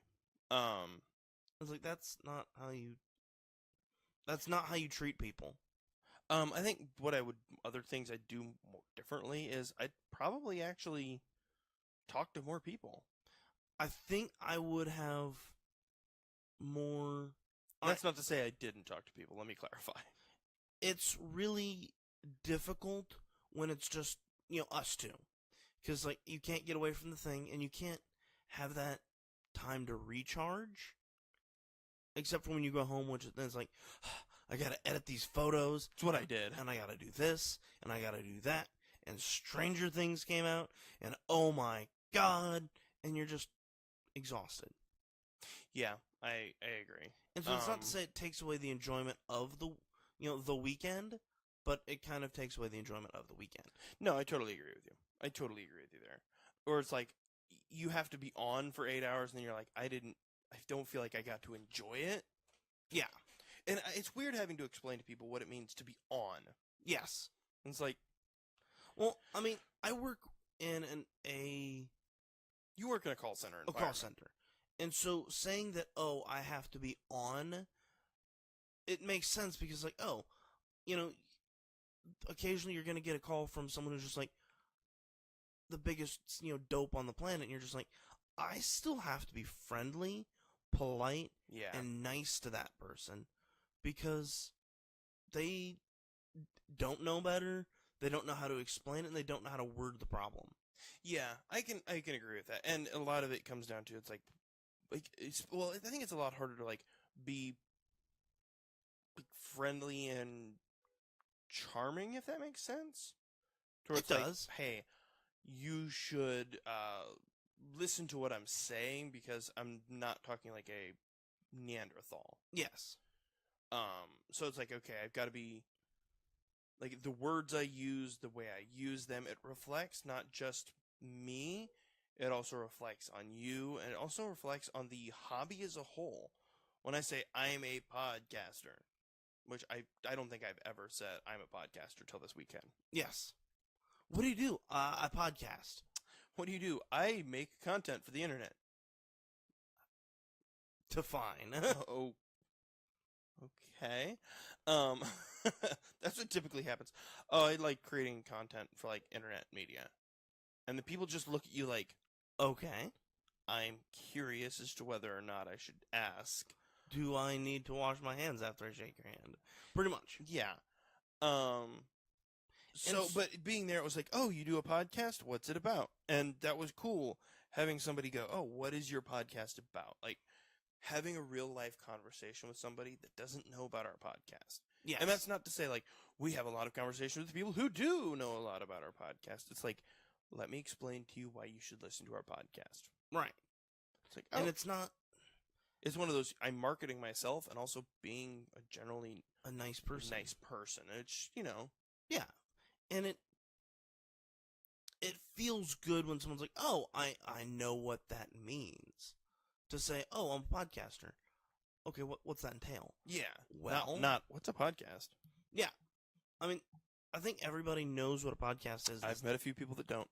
It's like, that's not how you treat people. I think other things I'd do more differently is I'd probably actually talk to more people. I think I would have more... That's not to say I didn't talk to people. Let me clarify. It's really difficult when it's just, us two. Because, you can't get away from the thing, and you can't have that time to recharge. Except for when you go home, which then it's like, I gotta edit these photos. That's what I did. And I gotta do this, and I gotta do that. And Stranger Things came out, and oh my God, and you're just exhausted. Yeah, I agree. And so it's not to say it takes away the enjoyment of the weekend, but it kind of takes away the enjoyment of the weekend. No, I totally agree with you. There. Or it's like, you have to be on for 8 hours, and then you're like, I don't feel like I got to enjoy it. Yeah. And it's weird having to explain to people what it means to be on. Yes. And it's like... Well, I mean, I work in You work in a call center. A call center. And so saying that, I have to be on, it makes sense because, occasionally you're going to get a call from someone who's just like the biggest, dope on the planet, and you're just like, I still have to be friendly, polite, and nice to that person because they don't know better, they don't know how to explain it, and they don't know how to word the problem. Yeah, I can agree with that. And a lot of it comes down to I think it's a lot harder to be friendly and charming, if that makes sense. It does. Hey, you should listen to what I'm saying because I'm not talking like a Neanderthal. Yes. So it's like, okay, I've got to be like the words I use, the way I use them, it reflects not just me, it also reflects on you, and it also reflects on the hobby as a whole. When I say I'm a podcaster, which I don't think I've ever said I'm a podcaster till this weekend. Yes. What do you do? I podcast. What do you do? I make content for the internet. Define. Oh, okay. That's what typically happens. Oh, I like creating content for internet media. And the people just look at you like, okay, I'm curious as to whether or not I should ask. Do I need to wash my hands after I shake your hand? Pretty much. Yeah. But being there, it was like, oh, you do a podcast? What's it about? And that was cool. Having somebody go, oh, what is your podcast about? Like, having a real life conversation with somebody that doesn't know about our podcast. Yes. And that's not to say, we have a lot of conversations with people who do know a lot about our podcast. It's like, let me explain to you why you should listen to our podcast. Right. It's like, and it's not... It's one of those, I'm marketing myself and also being a nice person. It's, Yeah. And it feels good when someone's like, oh, I know what that means. To say, oh, I'm a podcaster. Okay, what's that entail? Yeah. Well, not what's a podcast? Yeah. I mean, I think everybody knows what a podcast is. I've met a few people that don't.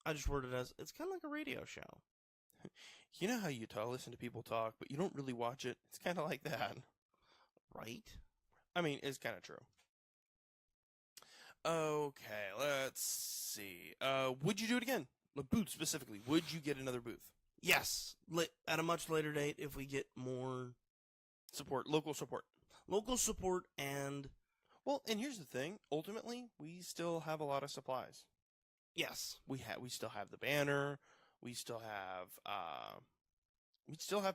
I just word it as, it's kind of like a radio show. You know how you listen to people talk, but you don't really watch it? It's kind of like that. Right? I mean, it's kind of true. Okay, let's see. Would you do it again? A booth specifically. Would you get another booth? Yes. At a much later date if we get more... Support. Local support. Local support and... Well, and here's the thing. Ultimately, we still have a lot of supplies. Yes. We still have the banner. We still have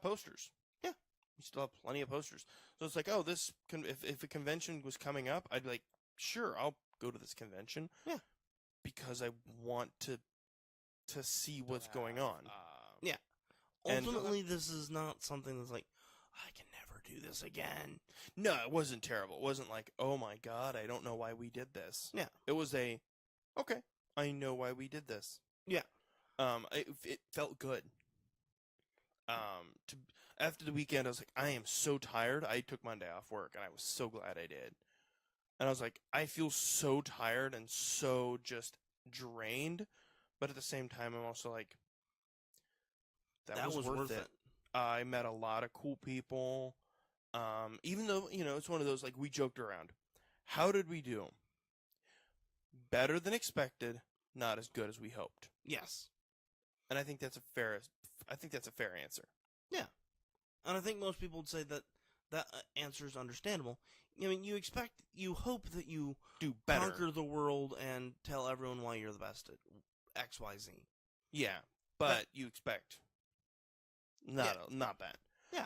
posters. Yeah. We still have plenty of posters. So it's like, oh, if a convention was coming up, I'd be like, sure, I'll go to this convention. Yeah. Because I want to see what's going on. Yeah. Ultimately, this is not something that's like, I can never do this again. No, it wasn't terrible. It wasn't like, oh my God, I don't know why we did this. Yeah. It was okay, I know why we did this. Yeah. It felt good. After the weekend, I was like, I am so tired. I took Monday off work, and I was so glad I did. And I was like, I feel so tired and so just drained, but at the same time, I'm also like, that was worth it. I met a lot of cool people. Even though, it's one of those, we joked around. How did we do? Better than expected, not as good as we hoped. Yes. And I think that's a fair answer. Yeah. And I think most people would say that answer is understandable. I mean, you hope that you do better. Conquer the world and tell everyone why you're the best at X, Y, Z. Yeah, but you expect not that. Yeah.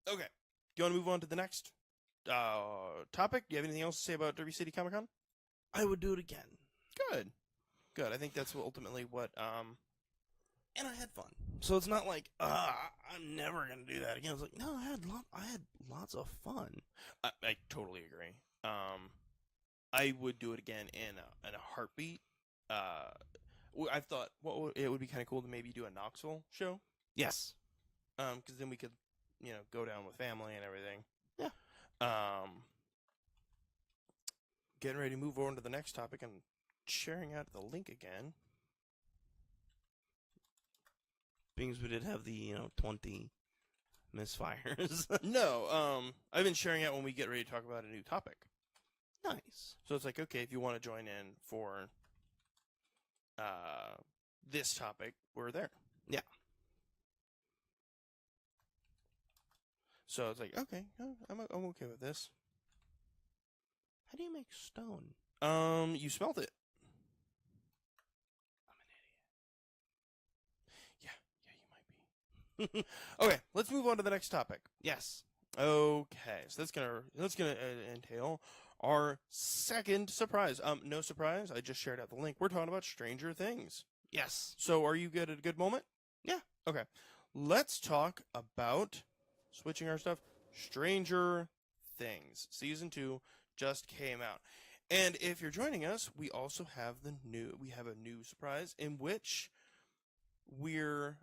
Okay. Do you want to move on to the next topic? Do you have anything else to say about Derby City Comic Con? I would do it again. Good. I think that's ultimately what. And I had fun. So it's not like I'm never gonna do that again. I was like, no, I had lots of fun. I totally agree. I would do it again in a heartbeat. I thought it would be kind of cool to maybe do a Knoxville show. Yes. Because then we could, go down with family and everything. Yeah. Getting ready to move on to the next topic and sharing out the link again. Being as we did have the 20 misfires. No, I've been sharing it when we get ready to talk about a new topic. Nice. So it's like, okay, if you want to join in for this topic, we're there. Yeah. So it's like, okay, I'm okay with this. How do you make stone? You smelt it. I'm an idiot. Yeah, you might be. Okay, let's move on to the next topic. Yes. Okay, so that's gonna entail our second surprise. No surprise. I just shared out the link. We're talking about Stranger Things. Yes. So, are you good at a good moment? Yeah. Okay. Let's talk about switching our stuff. Stranger Things season 2 just came out, and if you're joining us, we also have a new surprise in which we're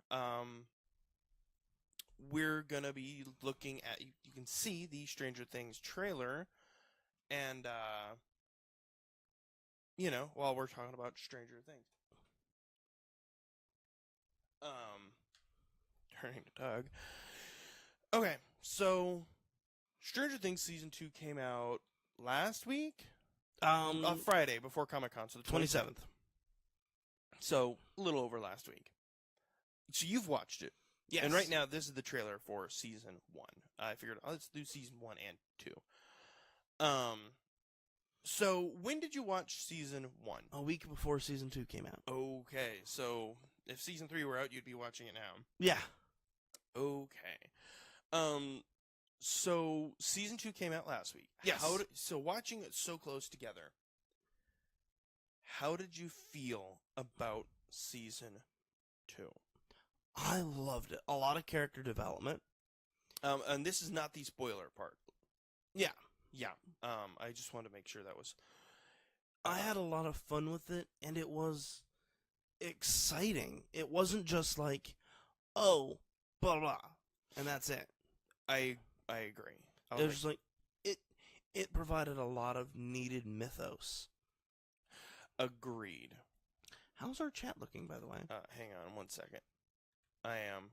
gonna be looking at. You can see the Stranger Things trailer, and while we're talking about Stranger Things, turning to Doug. Okay, so Stranger Things season 2 came out last week, on Friday before Comic-Con, so the 27th. So a little over last week. So you've watched it. Yes. And right now, this is the trailer for season 1. I figured, let's do season 1 and 2. So when did you watch season 1? A week before season 2 came out. Okay, so if season 3 were out, you'd be watching it now. Yeah. Okay. So season 2 came out last week. Yes. So watching it so close together, how did you feel about season 2? I loved it. A lot of character development. And this is not the spoiler part. Yeah. Yeah. I just wanted to make sure that was... I had a lot of fun with it, and it was exciting. It wasn't just like, oh, blah, blah, and that's it. I agree. It was just like, it provided a lot of needed mythos. Agreed. How's our chat looking, by the way? Hang on 1 second. I am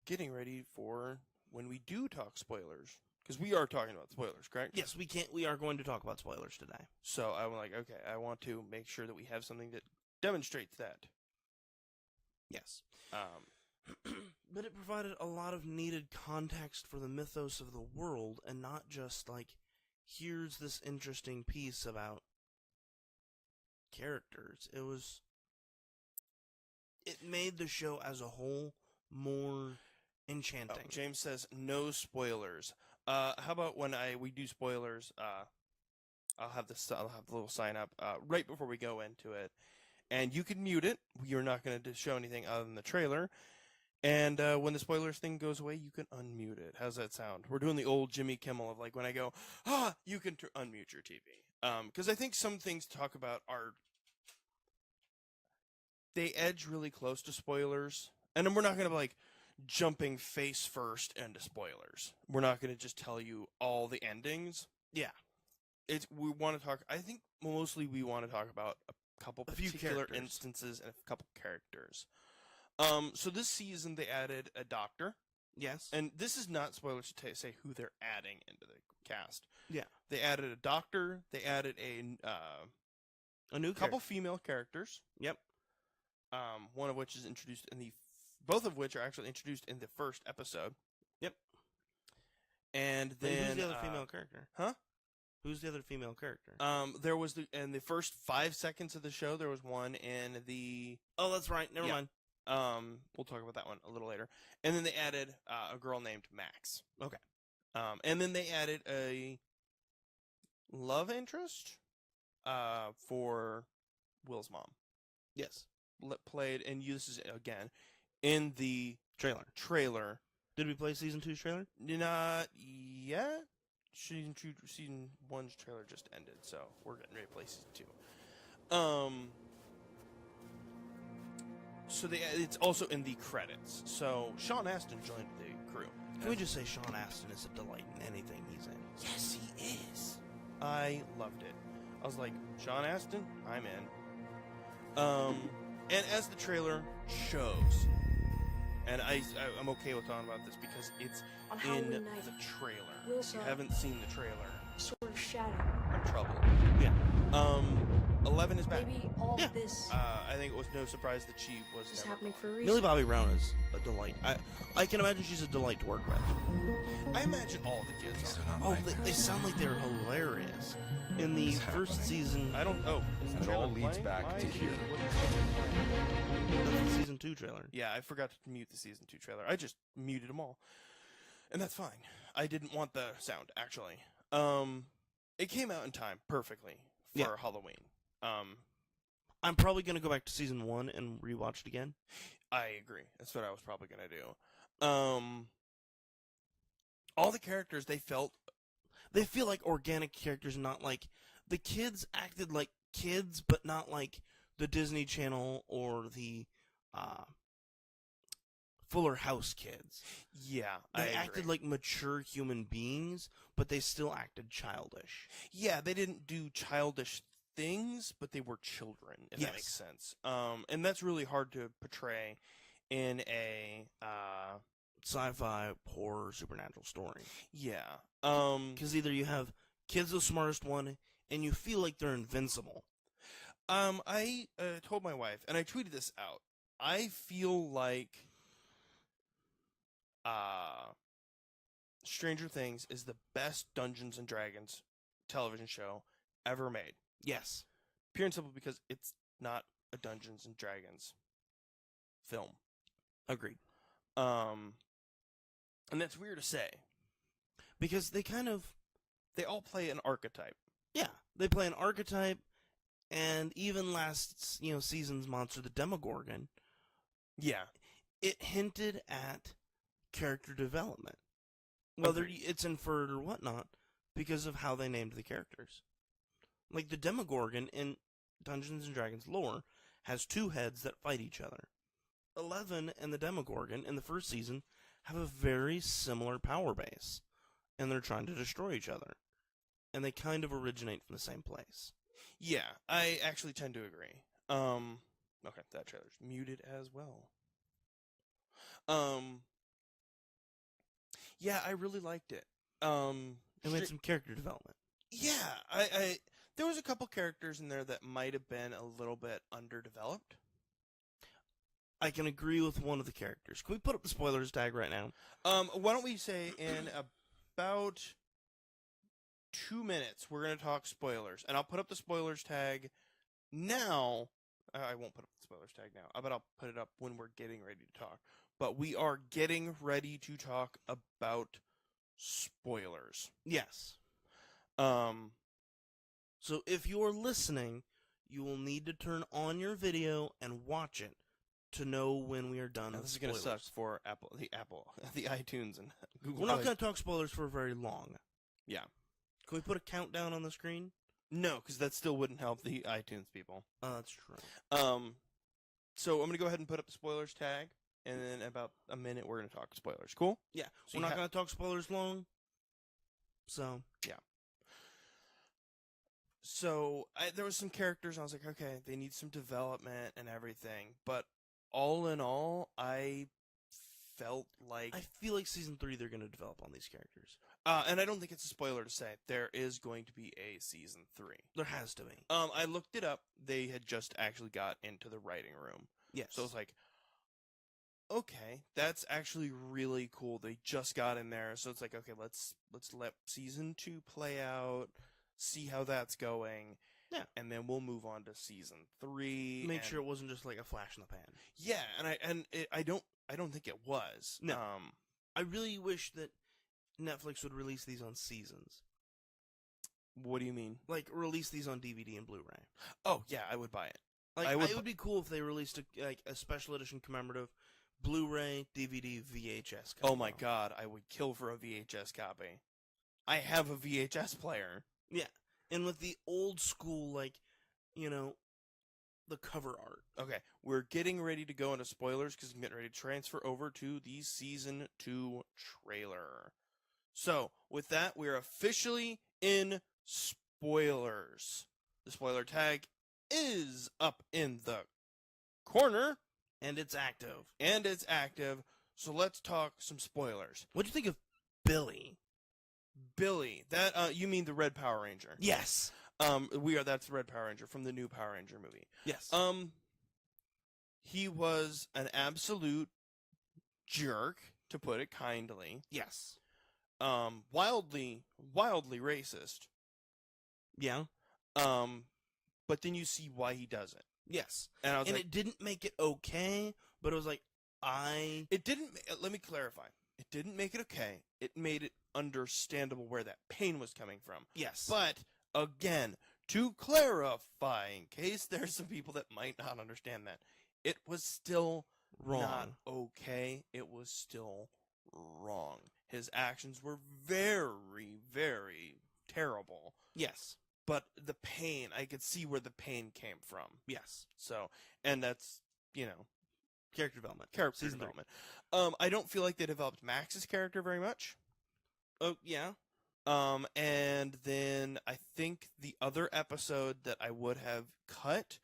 getting ready for when we do talk spoilers. Because we are talking about spoilers, correct? Yes, we are going to talk about spoilers today. So I'm like, okay, I want to make sure that we have something that demonstrates that. Yes. But it provided a lot of needed context for the mythos of the world, and not just like, here's this interesting piece about characters. It made the show as a whole more enchanting. Oh, James says no spoilers. How about when we do spoilers? I'll have the little sign up right before we go into it, and you can mute it. You're not going to show anything other than the trailer. And when the spoilers thing goes away, you can unmute it. How's that sound? We're doing the old Jimmy Kimmel of like when I go, you can unmute your TV. Because I think some things to talk about they edge really close to spoilers, and then we're not going to be like jumping face first into spoilers. We're not going to just tell you all the endings. Yeah. We want to talk, I think mostly we want to talk about a few particular instances and a couple characters. So this season they added a doctor. Yes. And this is not spoilers to say who they're adding into the cast. Yeah. They added a doctor. They added a new couple female characters. Yep. One of which is introduced both of which are actually introduced in the first episode. Yep. And then who's the other female character? Huh? Who's the other female character? There was in the first 5 seconds of the show, there was one in the... Oh, that's right. Never mind. We'll talk about that one a little later. And then they added a girl named Max. Okay. And then they added a love interest for Will's mom. Yes. Played, and this is, again, in the trailer. Did we play Season 2's trailer? Not yet. Season 1's trailer just ended, so we're getting ready to play Season 2. So it's also in the credits. So Sean Astin joined the crew. Can we just say Sean Astin is a delight in anything he's in? Yes, he is. I loved it. I was like, Sean Astin, I'm in. And as the trailer shows, And I'm okay with talking about this because it's On in Halloween the night, trailer. Will If you saw haven't seen the trailer, sort of shadow. I'm troubled. Yeah. 11 is back. Maybe all Yeah. this I think it was no surprise that she was is never happening gone. for a reason. Millie Bobby Brown is a delight. I can imagine she's a delight to work with. I imagine all the kids are. Oh, they sound like they're hilarious. In the first season, I don't. Oh, is the And trailer all leads playing? back Why to is here. that's the season 2 trailer. Yeah, I forgot to mute the season 2 trailer. I just muted them all, and that's fine. I didn't want the sound actually. It came out in time perfectly for Halloween. I'm probably gonna go back to season 1 and rewatch it again. I agree. That's what I was probably gonna do. All the characters they feel like organic characters, not like the kids acted like kids, but not like the Disney Channel or the Fuller House kids. Yeah, They acted like mature human beings, but they still acted childish. Yeah, they didn't do childish things, but they were children, if that makes sense. And that's really hard to portray in a sci-fi horror supernatural story. Yeah. Because either you have kids the smartest one, and you feel like they're invincible. I told my wife, and I tweeted this out. I feel like Stranger Things is the best Dungeons and Dragons television show ever made. Yes. Pure and simple because it's not a Dungeons and Dragons film. Agreed. And that's weird to say. Because they all play an archetype. Yeah, they play an archetype, and even last season's monster, the Demogorgon. Yeah, it hinted at character development, whether it's inferred or whatnot, because of how they named the characters. Like the Demogorgon in Dungeons and Dragons lore has 2 heads that fight each other. 11 and the Demogorgon in the first season have a very similar power base, and they're trying to destroy each other. And they kind of originate from the same place. Yeah, I actually tend to agree. Okay, that trailer's muted as well. Yeah, I really liked it. It made some character development. Yeah, I there was a couple characters in there that might have been a little bit underdeveloped. I can agree with one of the characters. Can we put up the spoilers tag right now? Why don't we say in about 2 minutes we're going to talk spoilers, and I'll put up the spoilers tag now. I won't put up the spoilers tag now, but I'll put it up when we're getting ready to talk. But we are getting ready to talk about spoilers. Yes. So if you're listening, you will need to turn on your video and watch it to know when we are done. Now, this is going to suck for the iTunes and Google. We're not going to talk spoilers for very long. Yeah. Can we put a countdown on the screen? No, because that still wouldn't help the iTunes people. Oh, that's true. So I'm going to go ahead and put up the spoilers tag, and then in about a minute we're going to talk spoilers. Cool? Yeah. So we're not going to talk spoilers long. So. Yeah. So there was some characters, and I was like, okay, they need some development and everything. But all in all, I felt like... I feel like Season 3 they're going to develop on these characters. And I don't think it's a spoiler to say there is going to be a Season 3. There has to be. I looked it up. They had just actually got into the writing room. Yes. So it's like, okay, that's actually really cool. They just got in there. So it's like, okay, let's let Season 2 play out, see how that's going. Yeah. And then we'll move on to Season 3. Make sure it wasn't just like a flash in the pan. Yeah, and I don't think it was. No. I really wish that Netflix would release these on seasons. What do you mean? Like, release these on DVD and Blu-ray. Oh, yeah, I would buy it. Like, it would be cool if they released a special edition commemorative Blu-ray, DVD, VHS copy. Oh my god, I would kill for a VHS copy. I have a VHS player. Yeah, and with the old school, the cover art. Okay, we're getting ready to go into spoilers because I'm getting ready to transfer over to the Season 2 trailer. So, with that, we're officially in spoilers. The spoiler tag is up in the corner. And it's active. So let's talk some spoilers. What'd you think of Billy? Billy, that you mean the Red Power Ranger? Yes. That's the Red Power Ranger from the new Power Ranger movie. Yes. He was an absolute jerk, to put it kindly. Yes. Wildly racist. Yeah. But then you see why he does it. Yes. And I was it didn't make it okay, but it was like, It didn't, let me clarify. It didn't make it okay. It made it understandable where that pain was coming from. Yes. But, again, to clarify, in case there's some people that might not understand that, it was still wrong. Not okay. It was still wrong. His actions were very, very terrible. Yes. But the pain, I could see where the pain came from. Yes. So, and that's, character development. Character development. I don't feel like they developed Max's character very much. Oh, yeah. And then I think the other episode that I would have cut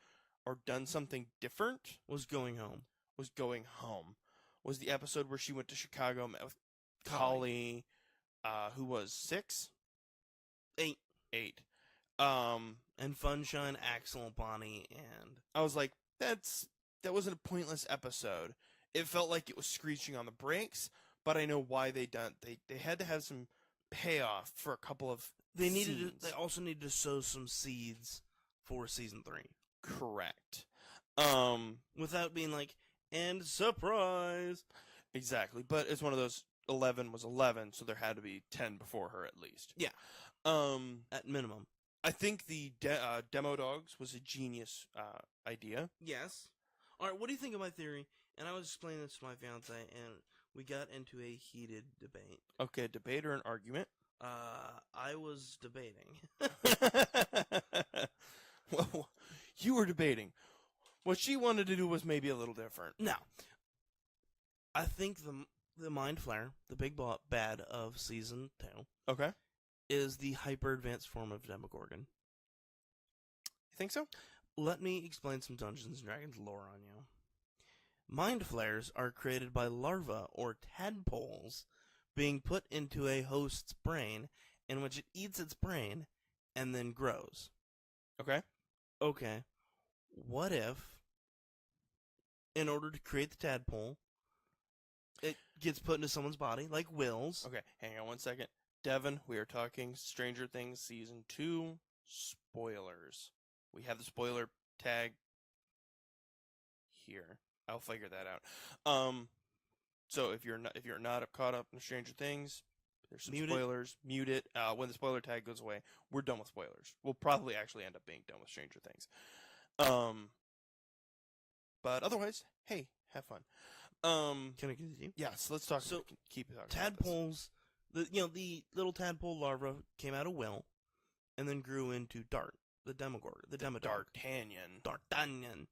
or done something different was Going Home. Was the episode where she went to Chicago, met with Collie, who was 6? 8. And Funshine, Axel, and Bonnie, and I was like, that wasn't a pointless episode. It felt like it was screeching on the brakes, but I know why they had to have some payoff for a couple of scenes. They also needed to sow some seeds for season 3. Correct. Without being like, and surprise. Exactly, but it's one of those 11 was 11, so there had to be 10 before her at least. Yeah. At minimum. I think the demo dogs was a genius idea. Yes. All right, what do you think of my theory? And I was explaining this to my fiance, and we got into a heated debate. Okay, debate or an argument? I was debating. Well, you were debating. What she wanted to do was maybe a little different. Now, I think the Mind Flayer, the big bad of season 2, okay, is the hyper advanced form of Demogorgon. You think so? Let me explain some Dungeons & Dragons lore on you. Mind Flayers are created by larvae or tadpoles being put into a host's brain, in which it eats its brain and then grows. Okay. Okay. What if, in order to create the tadpole, it gets put into someone's body, like Will's? Okay, hang on one second. Devin, we are talking Stranger Things Season 2 spoilers. We have the spoiler tag here. I'll figure that out. So if you're not caught up in Stranger Things, there's some spoilers. Mute it. When the spoiler tag goes away, we're done with spoilers. We'll probably actually end up being done with Stranger Things. But otherwise, hey, have fun. Can I continue? Yes, let's talk. So keep talking. Tadpoles, the little tadpole larva came out of Will, and then grew into Dart, the Demogorgon, the Demodog. D'Artagnan.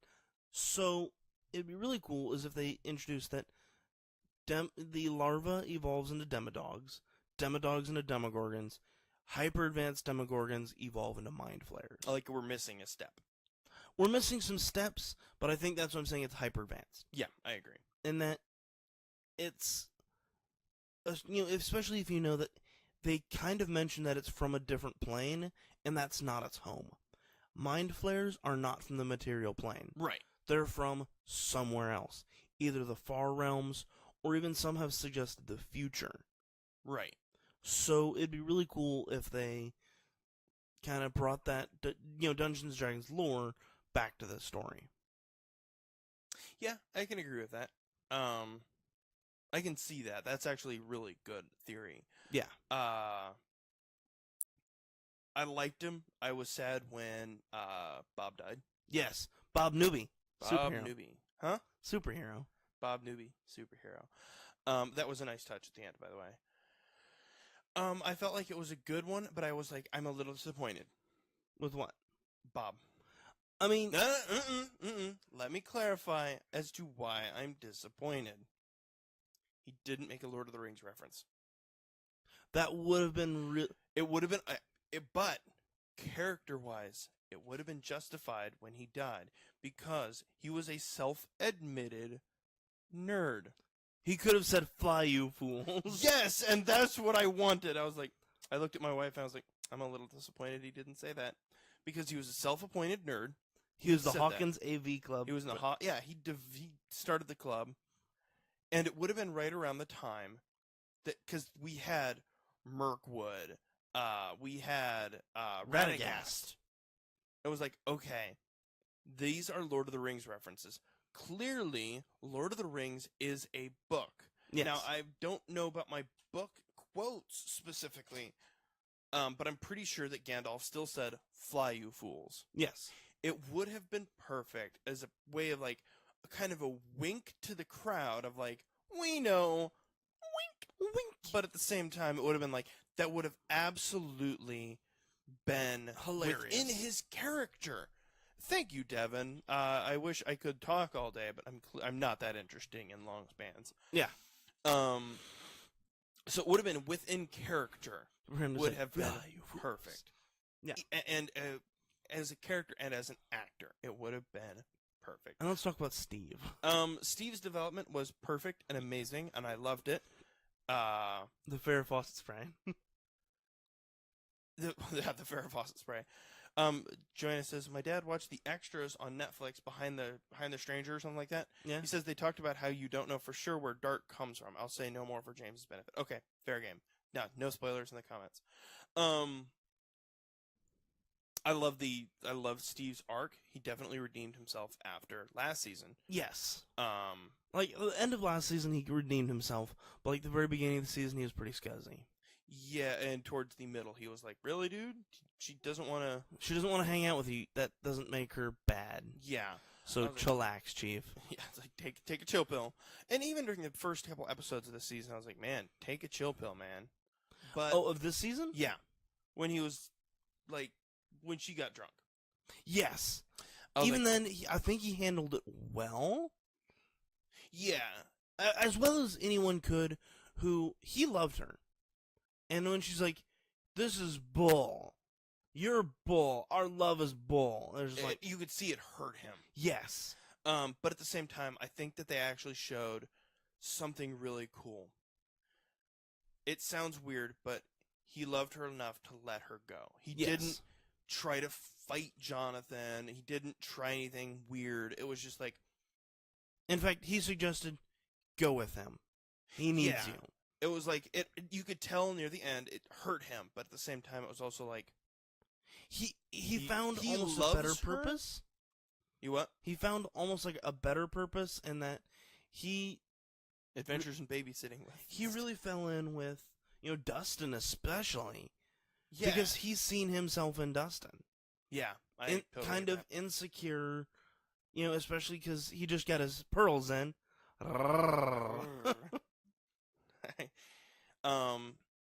So it'd be really cool is if they introduced that the larva evolves into Demodogs, Demodogs into Demogorgons, hyper advanced Demogorgons evolve into Mind Flayers. Like we're missing a step. We're missing some steps, but I think that's what I'm saying. It's hyper advanced. Yeah, I agree. In that it's, especially if you know that they kind of mention that it's from a different plane, and that's not its home. Mind Flayers are not from the material plane. Right. They're from somewhere else. Either the far realms, or even some have suggested the future. Right. So it'd be really cool if they kind of brought that, Dungeons & Dragons lore back to the story. Yeah, I can agree with that. I can see that. That's actually really good theory. Yeah. I liked him. I was sad when Bob died. Yes. Bob Newby. Bob Superhero. Newby. Huh? Superhero. Bob Newby. Superhero. That was a nice touch at the end, by the way. I felt like it was a good one, but I was like, I'm a little disappointed. With what? Bob. I mean... Let me clarify as to why I'm disappointed. He didn't make a Lord of the Rings reference. That would have been... It would have been... but character-wise, it would have been justified when he died because he was a self-admitted nerd. He could have said, "Fly, you fools." Yes, and that's what I wanted. I looked at my wife and I was like, I'm a little disappointed he didn't say that because he was a self-appointed nerd. He was the Hawkins AV Club. He was in the he started the club, and it would have been right around the time that because we had Mirkwood, we had Radagast. It was like, okay, these are Lord of the Rings references. Clearly, Lord of the Rings is a book. Yes. Now, I don't know about my book quotes specifically, but I'm pretty sure that Gandalf still said, "Fly, you fools." Yes. It would have been perfect as a way of, like, kind of a wink to the crowd of, like, we know, wink, wink. But at the same time, it would have been like, that would have absolutely been hilarious within his character. Thank you, Devin. I wish I could talk all day, but I'm not that interesting in long spans. Yeah. So it would have been within character. Would have been perfect. Yeah. And as a character and as an actor, it would have been perfect. And let's talk about Steve. Steve's development was perfect and amazing, and I loved it. The Farrah Fawcett spray. the Farrah Fawcett spray. Joanna says, my dad watched the extras on Netflix behind the Stranger or something like that. Yeah. He says they talked about how you don't know for sure where dark comes from. I'll say no more for James's benefit. Okay, fair game. No spoilers in the comments. I love Steve's arc. He definitely redeemed himself after last season. Yes. Like at the end of last season, he redeemed himself, but like the very beginning of the season, he was pretty scuzzy. Yeah, and towards the middle, he was like, "Really, dude? She doesn't want to. She doesn't want to hang out with you. That doesn't make her bad." Yeah. So chillax, Chief. Yeah, it's like take a chill pill. And even during the first couple episodes of this season, I was like, "Man, take a chill pill, man." But of this season? Yeah, when he was like when she got drunk. Yes. Even then, I think he handled it well. Yeah, as well as anyone could. Who he loved her. And when she's like, "This is bull. You're bull. Our love is bull." There's like you could see it hurt him. Yes. But at the same time, I think that they actually showed something really cool. It sounds weird, but he loved her enough to let her go. He didn't try to fight Jonathan. He didn't try anything weird. It was just like, in fact, he suggested go with him. He needs you. It was like you could tell near the end it hurt him, but at the same time it was also like he found almost a better purpose. You what? He found almost like a better purpose in that he adventures in babysitting with. He really fell in with, Dustin especially. Yeah. Because he's seen himself in Dustin. Yeah. Totally kind of insecure, especially because he just got his pearls in.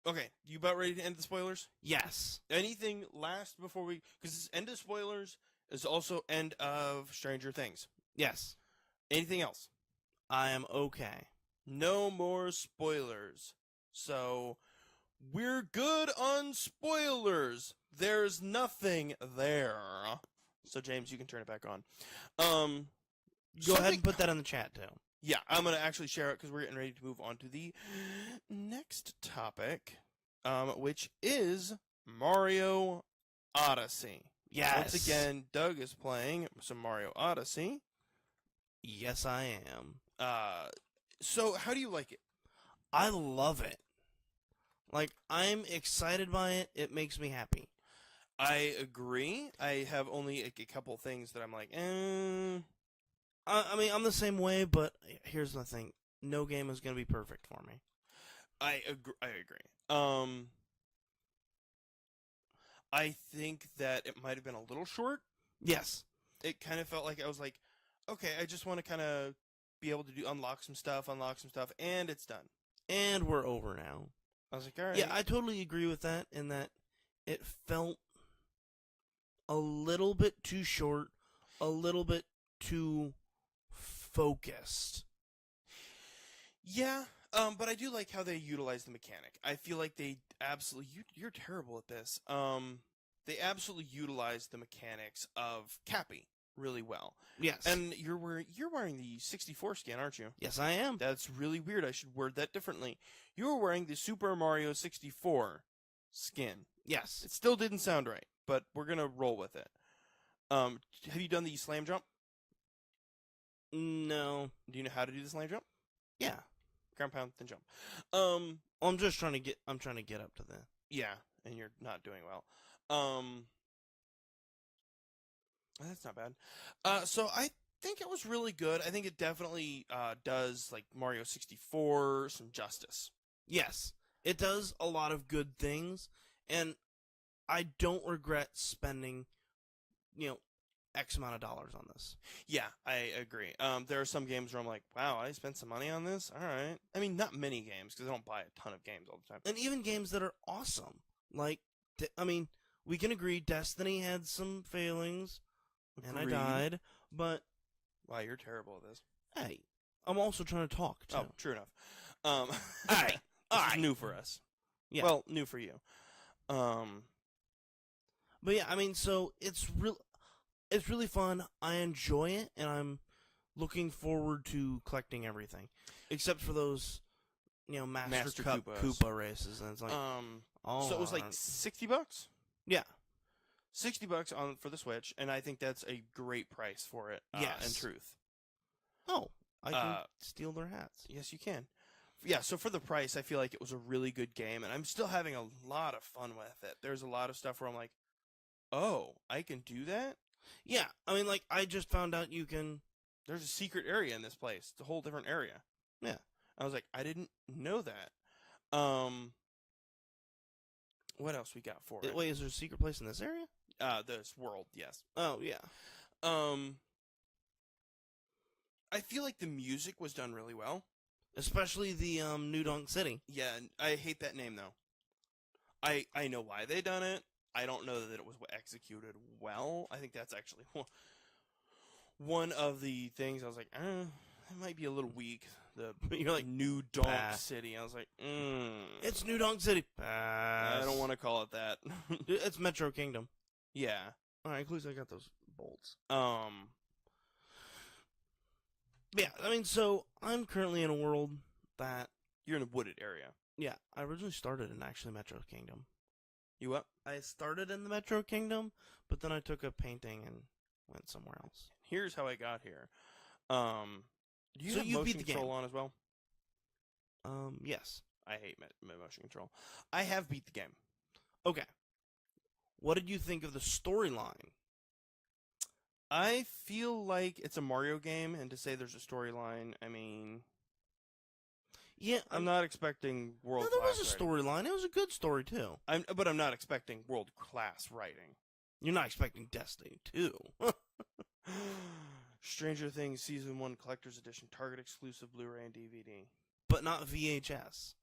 Okay, you about ready to end the spoilers? Yes. Anything last before we... Because this end of spoilers is also end of Stranger Things. Yes. Anything else? I am okay. No more spoilers. So, we're good on spoilers. There's nothing there. So, James, you can turn it back on. Go ahead and put that in the chat, too. Yeah, I'm going to actually share it because we're getting ready to move on to the next topic, which is Mario Odyssey. Yes. Once again, Doug is playing some Mario Odyssey. Yes, I am. So, how do you like it? I love it. Like, I'm excited by it. It makes me happy. I agree. I have only a couple things that I'm like, I mean, I'm the same way, but here's the thing. No game is going to be perfect for me. I agree. I think that it might have been a little short. Yes. It kind of felt like I was like, okay, I just want to kind of be able to unlock some stuff, and it's done. And we're over now. I was like, all right. Yeah, I totally agree with that, in that it felt a little bit too short, a little bit too focused. Yeah, but I do like how they utilize the mechanic. I feel like they absolutely... You're terrible at this. they absolutely utilized the mechanics of Cappy really well. Yes. And you're wearing the 64 skin, aren't you? Yes, I am. That's really weird. I should word that differently. You were wearing the Super Mario 64 skin. Yes. It still didn't sound right, but we're going to roll with it. Have you done the slam jump? No. Do you know how to do the slam jump? Yeah. Ground pound, then jump. I'm just trying to get up to the... Yeah, and you're not doing well. That's not bad. So I think it was really good. I think it definitely does, like, Mario 64 some justice. Yes. It does a lot of good things, and I don't regret spending, X amount of dollars on this. Yeah, I agree. There are some games where I'm like, wow, I spent some money on this? All right. I mean, not many games, because I don't buy a ton of games all the time. And even games that are awesome. Like, we can agree Destiny had some failings, and I died, but... Wow, you're terrible at this. Hey, I'm also trying to talk, too. Oh, true enough. Alright. This is new for us. Yeah. Well, new for you. But yeah, so it's really fun. I enjoy it, and I'm looking forward to collecting everything, except for those, Master Cup Koopa races. And it's like, so it was like $60. Yeah, $60 for the Switch, and I think that's a great price for it. Yes, in truth. Oh, I can steal their hats. Yes, you can. Yeah, so for the price, I feel like it was a really good game, and I'm still having a lot of fun with it. There's a lot of stuff where I'm like, oh, I can do that? Yeah, I just found out you can... There's a secret area in this place. It's a whole different area. Yeah. I was like, I didn't know that. What else we got for it? Wait, is there a secret place in this area? This world, yes. Oh, yeah. I feel like the music was done really well. Especially the New Donk City. Yeah, I hate that name, though. I know why they done it. I don't know that it was executed well. I think that's actually one of the things I was like, it might be a little weak. You're like New Donk City. I was like, It's New Donk City. I don't want to call it that. It's Metro Kingdom. Yeah. All right, at least I got those bolts. Yeah, so I'm currently in a world that... You're in a wooded area. Yeah, I originally started in actually Metro Kingdom. You what? I started in the Metro Kingdom, but then I took a painting and went somewhere else. Here's how I got here. Do you have motion control on as well? Yes. I hate motion control. I have beat the game. Okay. What did you think of the storyline? I feel like it's a Mario game, and to say there's a storyline, yeah, I'm not expecting world-class writing. There was a storyline. It was a good story, too. But I'm not expecting world-class writing. You're not expecting Destiny 2. Stranger Things Season 1 Collector's Edition, Target exclusive Blu-ray and DVD. But not VHS.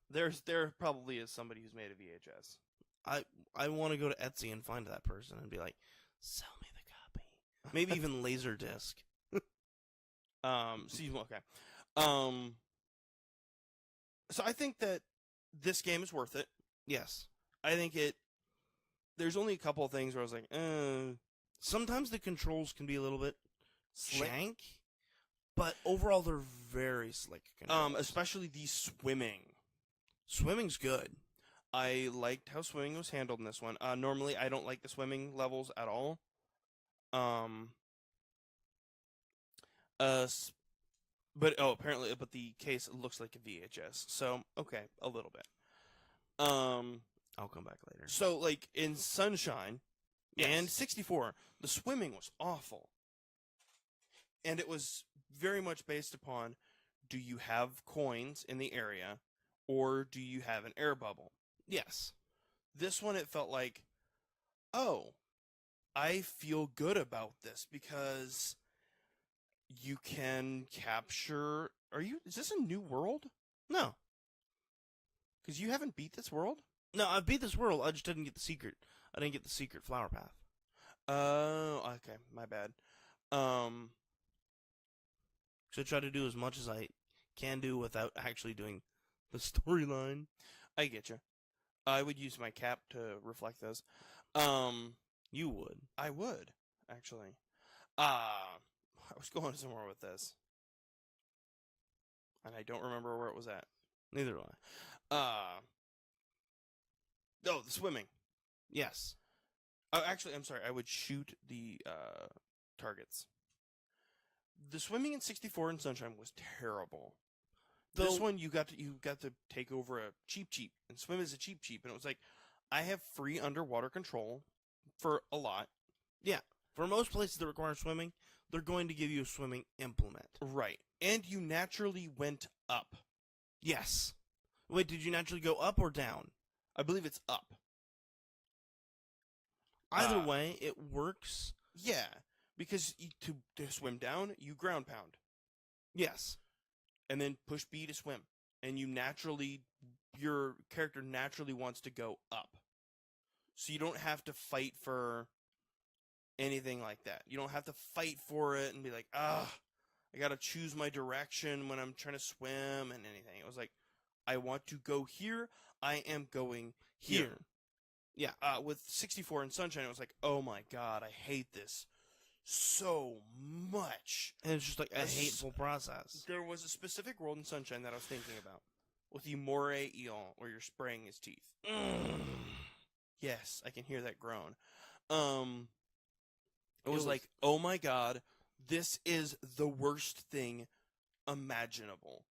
There probably is somebody who's made a VHS. I want to go to Etsy and find that person and be like, sell me the copy. Maybe even Laserdisc. Season 1, okay. So I think that this game is worth it. Yes. I think there's only a couple of things where I was like, sometimes the controls can be a little bit shank, but overall they're very slick controls. Especially the swimming. Swimming's good. I liked how swimming was handled in this one. Normally I don't like the swimming levels at all. Apparently, but the case looks like a VHS. So, okay, a little bit. I'll come back later. So, like, in Sunshine and 64, the swimming was awful. And it was very much based upon, do you have coins in the area, or do you have an air bubble? Yes. This one, it felt like, oh, I feel good about this, because you can capture... Is this a new world? No. Because you haven't beat this world? No, I beat this world. I just didn't get the secret. I didn't get the secret flower path. Oh, okay. My bad. So I try to do as much as I can do without actually doing the storyline. I get you. I would use my cap to reflect those. You would. I would, actually. I was going somewhere with this. And I don't remember where it was at. Neither do I. Oh, the swimming. Yes. Oh, actually, I'm sorry. I would shoot the targets. The swimming in 64 in Sunshine was terrible. This one, you got to take over a Cheep Cheep and swim as a Cheep Cheep, and it was like, I have free underwater control for a lot. Yeah. For most places that require swimming, they're going to give you a swimming implement. Right. And you naturally went up. Yes. Wait, did you naturally go up or down? I believe it's up. Either way, it works. Yeah, because to swim down, you ground pound. Yes. And then push B to swim. And your character naturally wants to go up. So you don't have to fight for anything like that. You don't have to fight for it and be like, I gotta choose my direction when I'm trying to swim and anything. It was like, I want to go here, I am going here. Yeah. With 64 in Sunshine, it was like, oh my god, I hate this so much. And it's just like a hateful process. There was a specific world in Sunshine that I was thinking about. With the moray eel, where you're spraying his teeth. Yes, I can hear that groan. It was like, oh my god, this is the worst thing imaginable.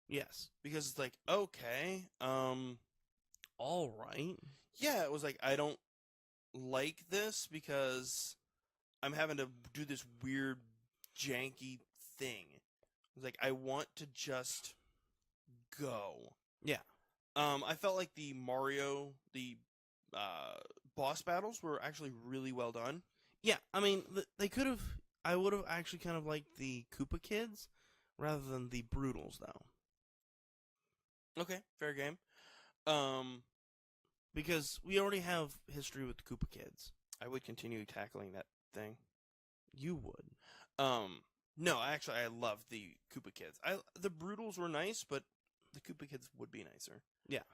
Yes. Because it's like, okay, all right. Yeah, it was like, I don't like this because I'm having to do this weird, janky thing. It was like, I want to just go. Yeah. I felt like the Mario, boss battles were actually really well done. Yeah, I mean, they could have... I would have actually kind of liked the Koopa Kids rather than the Brutals, though. Okay, fair game. Because we already have history with the Koopa Kids. I would continue tackling that thing. You would. No, actually, I love the Koopa Kids. The Brutals were nice, but the Koopa Kids would be nicer. Yeah.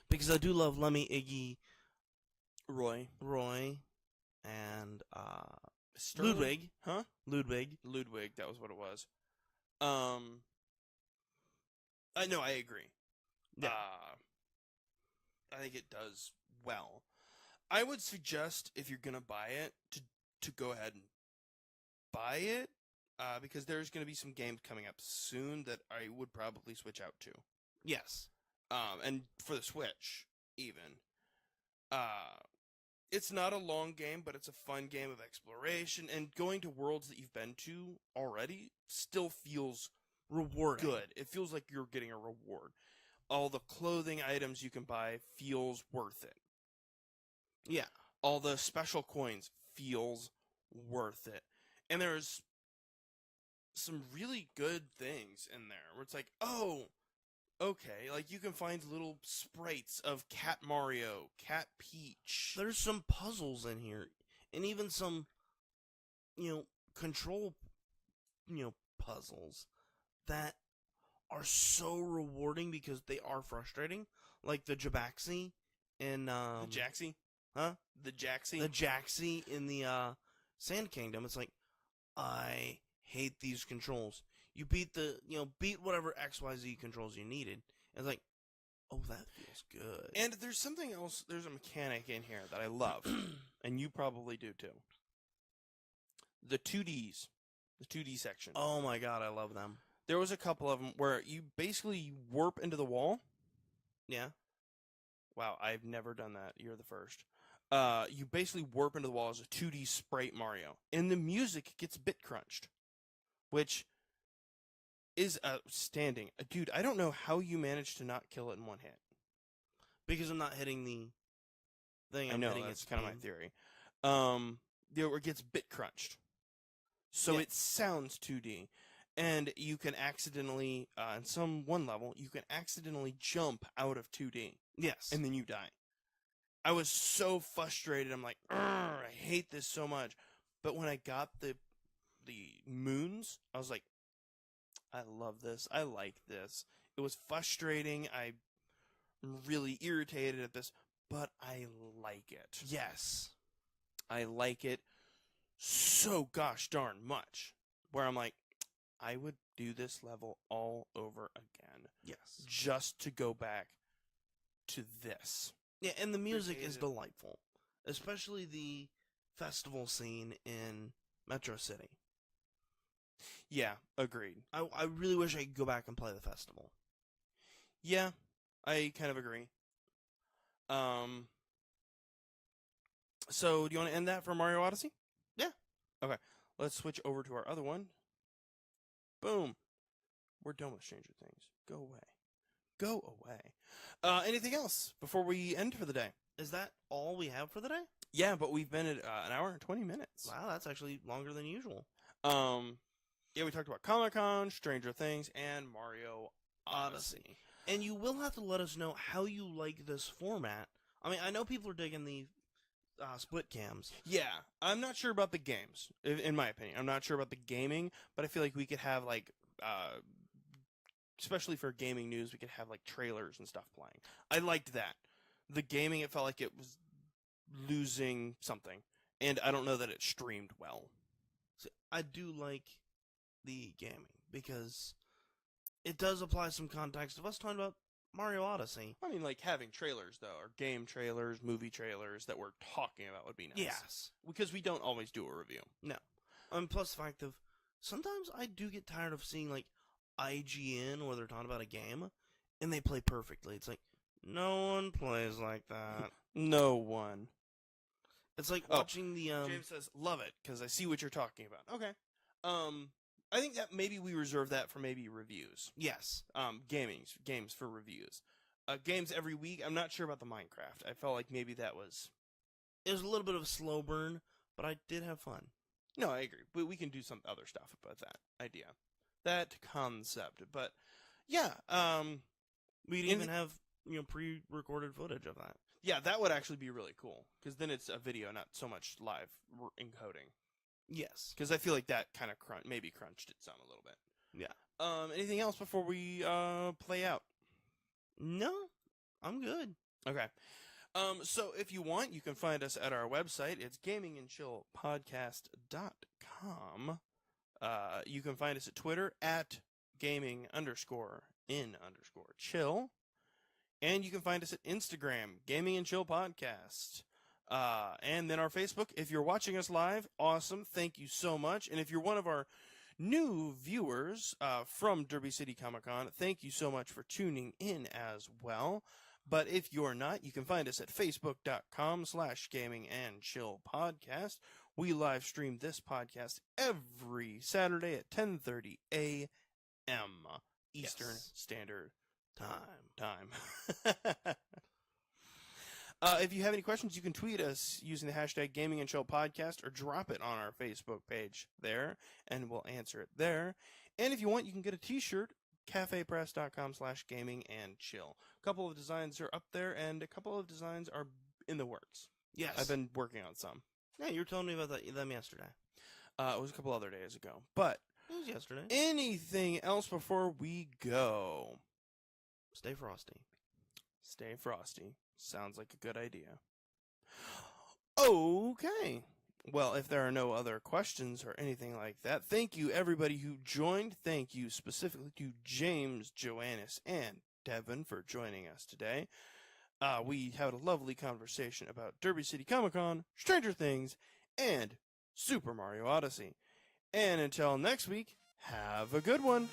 Because I do love Lemmy, Iggy, Roy, and Sterling? Ludwig. Huh? Ludwig, that was what it was. I agree. Yeah. I think it does well. I would suggest, if you're gonna buy it, to go ahead and buy it, because there's gonna be some games coming up soon that I would probably switch out to. Yes. And for the Switch, even. It's not a long game, but it's a fun game of exploration, and going to worlds that you've been to already still feels rewarding. Good. It feels like you're getting a reward. All the clothing items you can buy feels worth it. Yeah. All the special coins feels worth it. And there's some really good things in there where it's like, oh, okay, like you can find little sprites of Cat Mario, Cat Peach. There's some puzzles in here, and even some, control, puzzles that are so rewarding because they are frustrating. Like the Jabaxi in the Jaxi? Huh? The Jaxi? The Jaxi in the Sand Kingdom. It's like, I hate these controls. You beat beat whatever XYZ controls you needed. And it's like, oh, that feels good. And there's something else, there's a mechanic in here that I love. And you probably do too. The 2Ds. The 2D section. Oh my god, I love them. There was a couple of them where you basically warp into the wall. Yeah. Wow, I've never done that. You're the first. You basically warp into the wall as a 2D sprite Mario. And the music gets bit crunched. Which is outstanding. Dude, I don't know how you managed to not kill it in one hit. Because I'm not hitting the thing. I know, that's kind of my theory. It gets bit crunched. So it sounds 2D. And you can accidentally, on one level, you can accidentally jump out of 2D. Yes. And then you die. I was so frustrated. I'm like, I hate this so much. But when I got the moons, I was like, I love this. I like this. It was frustrating. I I'm really irritated at this, but I like it. Yes. I like it so gosh darn much. Where I'm like, I would do this level all over again. Yes. Just to go back to this. Yeah, and the music is delightful. Especially the festival scene in Metro City. Yeah, agreed. I really wish I could go back and play the festival. Yeah, I kind of agree. So, do you want to end that for Mario Odyssey? Yeah. Okay, let's switch over to our other one. Boom. We're done with Stranger Things. Go away. Go away. Anything else before we end for the day? Is that all we have for the day? Yeah, but we've been at an hour and 20 minutes. Wow, that's actually longer than usual. Yeah, we talked about Comic-Con, Stranger Things, and Mario Odyssey. And you will have to let us know how you like this format. I mean, I know people are digging the split cams. Yeah, I'm not sure about the games, in my opinion. I'm not sure about the gaming, but I feel like we could have, like, especially for gaming news, we could have, like, trailers and stuff playing. I liked that. The gaming, it felt like it was losing something, and I don't know that it streamed well. See, I do like the gaming, because it does apply some context of us talking about Mario Odyssey. I mean, like, having trailers, though, or game trailers, movie trailers that we're talking about would be nice. Yes. Because we don't always do a review. No. Plus the fact of, sometimes I do get tired of seeing, like, IGN where they're talking about a game, and they play perfectly. It's like, no one plays like that. No one. It's like watching the, James says, love it, because I see what you're talking about. Okay. I think that maybe we reserve that for maybe reviews. Yes. Games for reviews. Games every week. I'm not sure about the Minecraft. I felt like maybe that was... It was a little bit of a slow burn, but I did have fun. No, I agree. We can do some other stuff about that idea. That concept. But, yeah. We'd even have, pre-recorded footage of that. Yeah, that would actually be really cool. Because then it's a video, not so much live encoding. Yes. Because I feel like that kind of maybe crunched it some a little bit. Yeah. Anything else before we play out? No, I'm good. Okay. So if you want, you can find us at our website. It's gamingandchillpodcast.com. You can find us at Twitter at gaming_in_chill. And you can find us at Instagram, Gaming and Chill Podcast. And then our Facebook. If you're watching us live, awesome. Thank you so much. And if you're one of our new viewers from Derby City Comic-Con, thank you so much for tuning in as well. But if you're not, you can find us at facebook.com/gamingandchillpodcast. We live stream this podcast every Saturday at 10:30 a.m. Eastern Standard Time. If you have any questions, you can tweet us using the hashtag Gaming and Chill Podcast or drop it on our Facebook page there, and we'll answer it there. And if you want, you can get a t-shirt, cafepress.com/gamingandchill. A couple of designs are up there, and a couple of designs are in the works. Yes. I've been working on some. Yeah, you were telling me about them yesterday. It was a couple other days ago. But it was yesterday. Anything else before we go? Stay frosty. Stay frosty. Sounds like a good idea. Okay. Well, if there are no other questions or anything like that, thank you everybody who joined. Thank you specifically to James, Joannis, and Devin for joining us today. We had a lovely conversation about Derby City Comic-Con, Stranger Things, and Super Mario Odyssey. And until next week, have a good one.